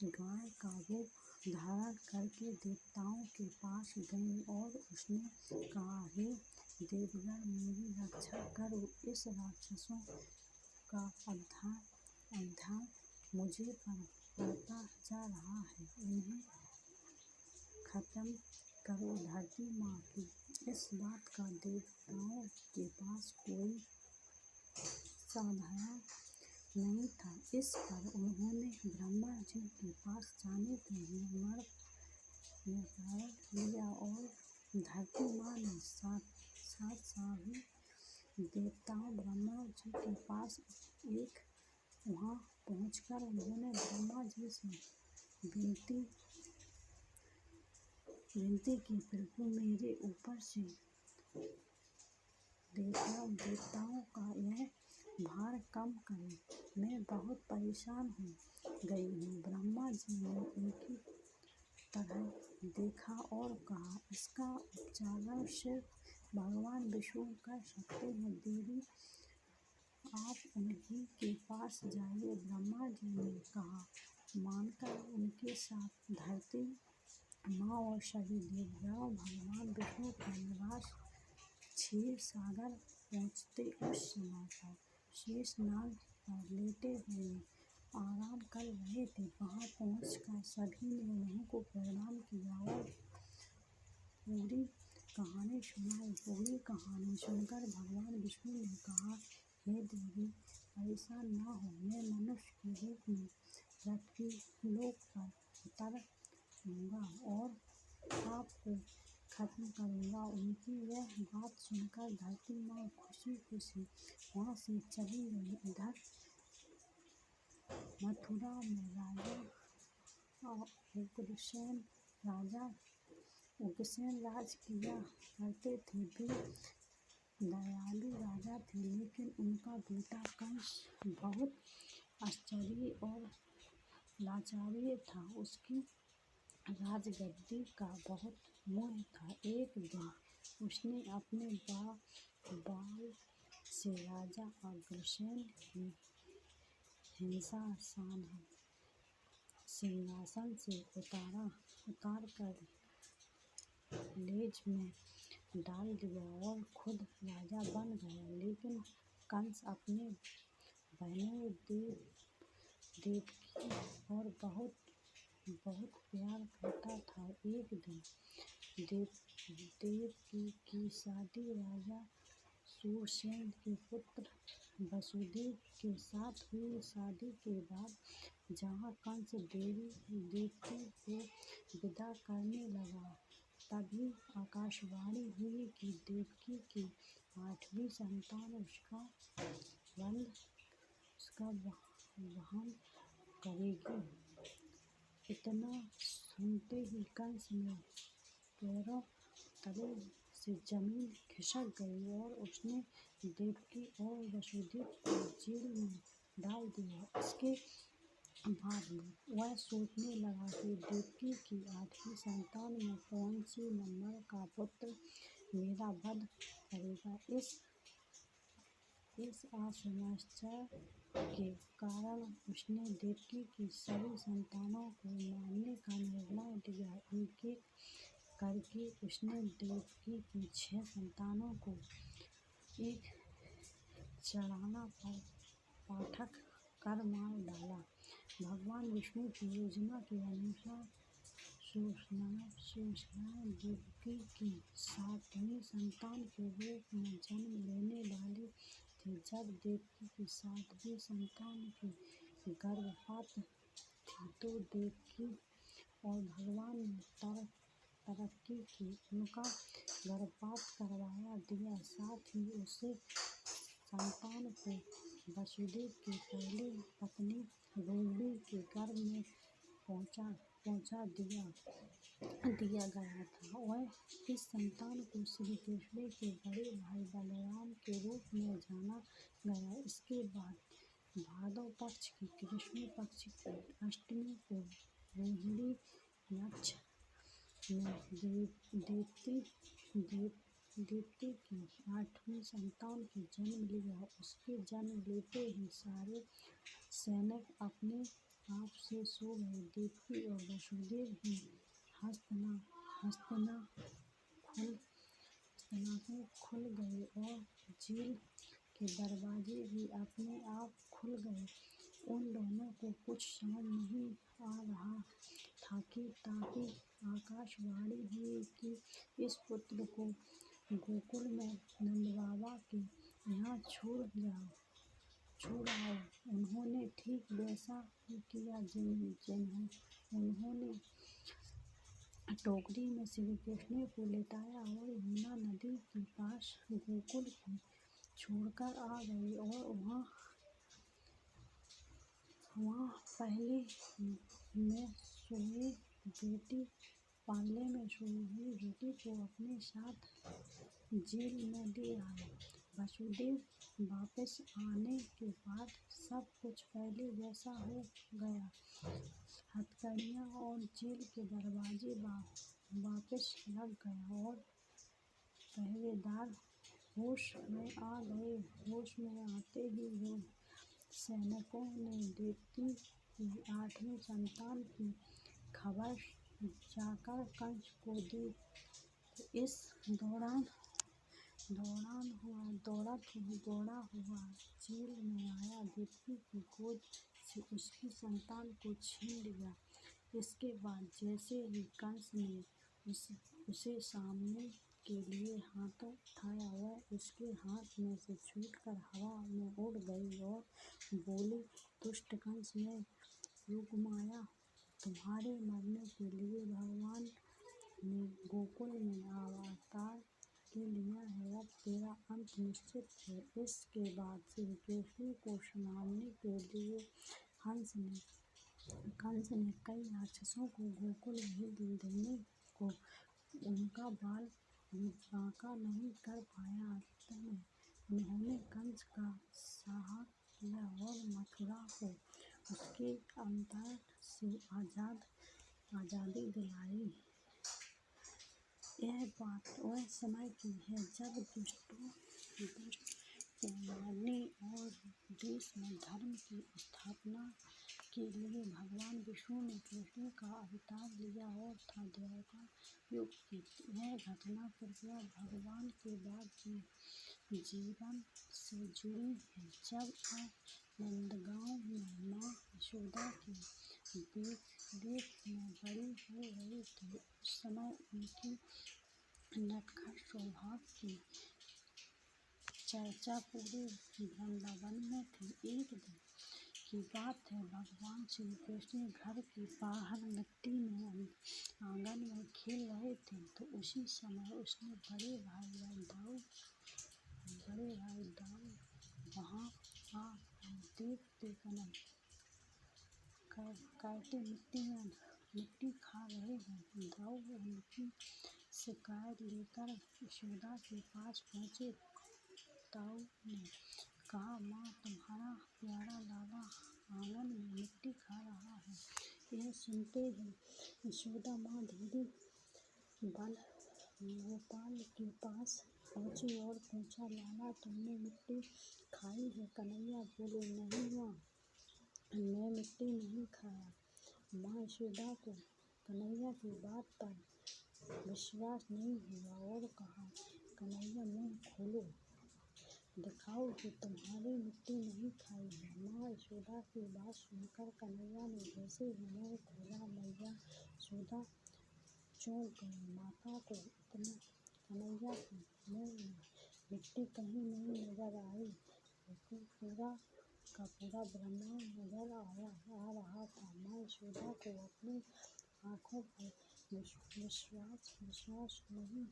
गाय का रूप धारण करके देवताओं के पास गई और उसने कहा, हे देवगण, मेरी रक्षा करो। इस राक्षसों का अध्याय मुझे पर पड़ता जा रहा है, इन्हें खत्म करो। धरती माँ की इस बात का देवताओं के पास कोई समाधान नहीं था। इस पर उन्होंने ब्रह्मा जी के पास जाने का निर्णय लिया और धरती माँ ने सात सभी देवताओं ब्रह्मा जी के पास वहाँ पहुँचकर उन्होंने ब्रह्मा जी से विनती की, प्रभु मेरे ऊपर से देवताओं का यह भार कम करें, मैं बहुत परेशान हो गई हूँ। ब्रह्मा जी ने उनकी तरफ देखा और कहा, इसका उपचारण सिर्फ भगवान विष्णु कर सकते हैं, देवी आप उन्हीं के पास जाइए। ब्रह्मा जी ने कहा मानकर उनके साथ धरती माँ और सभी देवगणों भगवान विष्णु का निवास क्षीर सागर पहुँचते उस समय पर शेषनाग पर लेटे हुए आराम कर रहे थे। वहाँ पहुँचकर सभी ने उन्हीं को प्रणाम किया और पूरी कहानी सुनाई। पूरी कहानी सुनकर भगवान विष्णु ने कहा, हे देवी, परेशान न हो, मैं मनुष्य के रूप में पृथ्वीलोक पर उतरूंगा और आपको खत्म करूंगा। उनकी यह बात सुनकर धरती माँ खुशी खुशी वहाँ से चली गई। इधर मथुरा में उग्रसेन राज किया करते थे। वे दयालु राजा थे, लेकिन उनका बेटा कंस बहुत आश्चर्य और लाचार था। उसकी राजगद्दी का बहुत मोह था। एक दिन उसने अपने बाल से राजा अग्रसेन की हिंसा सिंहासन से उतार कर लेज में डाल दिया और खुद राजा बन गया। लेकिन कंस अपने बहनों देवकी और बहुत प्यार करता था। एक दिन देवकी की शादी राजा सुरसेन के पुत्र वसुदेव के साथ हुई। शादी के बाद जहाँ कंस देवकी को विदा करने लगा, तभी आकाशवाणी हुई कि देवकी की 8वीं संतान उसका वहन करेगी। इतना सुनते ही कंस ने पैरों तले से जमीन खिसक गई और उसने देवकी और वसुदेव को जेल में डाल दिया। इसके बाद वह सोचने लगा कि देवकी की 8वीं संतान में कौन सी नंबर का पुत्र मेरा वध करेगा। इस असमंजस के कारण उसने देवकी की सभी संतानों को मारने का निर्णय लिया। एक-एक करके उसने देवकी की 6 संतानों को एक चढ़ाना पर पाठक कर मार डाला। भगवान विष्णु की योजना के अनुसार शेषनाग देवकी की 7वीं संतान के रूप में जन्म लेने वाले थे। जब देवकी की 7वीं संतान की गर्भपात थी तो देवकी और भगवान ने तरक्की की, उनका गर्भपात करवा दिया। साथ ही उस संतान को वसुदेव की पहली पत्नी रोहिणी के गर्भ में पहुँचा दिया गया था। वह इस संतान को श्री कृष्ण के बड़े भाई बलराम के रूप में जाना गया। इसके बाद भादव पक्ष की कृष्ण पक्ष की अष्टमी को रोहिणी नक्षत्र में देवती की 8वीं संतान की जन्म लिया। उसके जन्म लेते ही सारे सैनिक अपने आप से सो गए। देवकी और वसुदेव भी हस्तिनापुर खुल गए और जेल के दरवाजे भी अपने आप खुल गए। उन दोनों को कुछ समझ नहीं आ रहा था कि ताकि आकाशवाणी हुई कि इस पुत्र को गोकुल में नंदबाबा के यहाँ छोड़ आओ। उन्होंने ठीक वैसा ही किया जिन्हें उन्होंने टोकरी में श्री कृष्ण को लेटाया और यमुना नदी के पास गोकुल को छोड़कर आ गए और वहाँ पाले में सोई बेटी को अपने साथ जेल में ले आए। वसुदेव वापस आने के बाद सब कुछ पहले जैसा हो गया। हथकड़ियाँ और जेल के दरवाजे वापस लग गए और पहरेदार होश में आ गए। होश में आते ही सैनिकों ने देवकी की 8वीं संतान की खबर जाकर कंस को दी। इस दौड़ा हुआ जेल में आया देवकी की गोद से उसकी संतान को छीन लिया। इसके बाद जैसे ही कंस ने उसे सामने के लिए हाथों उठाया, वह उसके हाथ में से छूटकर हवा में उड़ गई और बोली, दुष्ट कंस ने युगमाया, तुम्हारे मरने के लिए भगवान ने गोकुल में अवतार के लिया है। अब तेरा अंत निश्चित है। इसके बाद श्री कृष्ण को सुनाने के लिए कंस ने कई राक्षसों को गोकुल भेज देने को उनका बाल भी बांका नहीं कर पाया। अंत में उन्होंने कंस का संहार किया और मथुरा को उसके अत्याचार से आज़ादी दिलाई। यह बात वह समय की है जब दुष्ट को मारने और देश में धर्म की स्थापना के लिए भगवान विष्णु ने कृष्ण का अवतार लिया और था द्वापर युग की। यह घटना कृपया भगवान के बाद के जीवन से जुड़ी है। जब वह नंदगांव में माँ यशोदा की देख में बड़ी हो रही थी, उस समय उनकी नटखट स्वभाव की चर्चा पूरे वृंदावन में थी। एक दिन की बात है, भगवान श्री कृष्ण घर के बाहर मिट्टी में आंगन में खेल रहे थे, तो उसी समय उसने बड़े भाई दाऊ वहाँ आ देखते काटे मिट्टी खा रहे हैं। दाऊ उनकी शिकायत लेकर यशोदा के पास पहुँचे। दाऊ ने कहा, माँ, तुम्हारा प्यारा लाला आंगन में मिट्टी खा रहा है। यह सुनते ही यशोदा माँ धीरे बल गोपाल के पास पहुँची और पूछा, लाला, तुमने मिट्टी खाई है? कन्हैया बोले, नहीं माँ, मैं मिट्टी नहीं खाया। माँ यशोदा को कन्हैया की बात पर विश्वास नहीं हुआ और कहा, कन्हैया, मुँह खोलो, दिखाओ कि तुम्हारी मिट्टी नहीं खाई है। माँ यशोदा की बात सुनकर कन्हैया ने जैसे ही मुँह खोला, मैया यशोदा चौंक गई। माता को इतना कन्हैया के मुँह में मिट्टी कहीं नहीं नजर आई, क्योंकि पूरा का पूरा ब्रह्मांड नजर आ रहा था। माँ यशोदा को अपनी आँखों पर विश्वास नहीं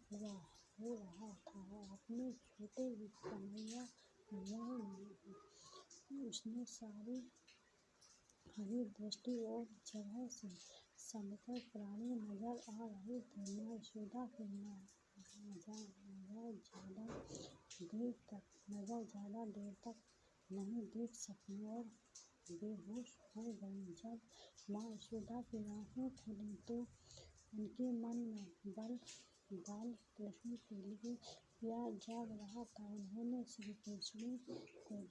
हो रहा था। अपने छोटे ही कन्हैया के मुँह में उसने सारी हरी दृष्टि और जगह से समतल प्राणी नजर आ रहे थे। माँ यशोदा की नजर ज़्यादा देर तक नहीं देख सकी और बेहोश हो गई। जब माँ यशोदा की आँखें खुली तो उनके मन में बाल कृष्ण के लिए प्यार जाग रहा था। उन्होंने श्री कृष्ण को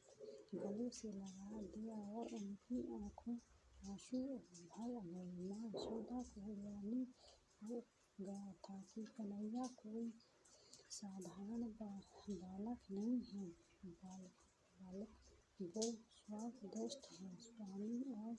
गले से लगा दिया और उनकी आँखों आंसू भर गए। माँ यशोदा को ज्ञानी हो गया था कि कन्हैया कोई साधारण बालक नहीं है, वो स्वार्थग्रस्त है। स्वामी और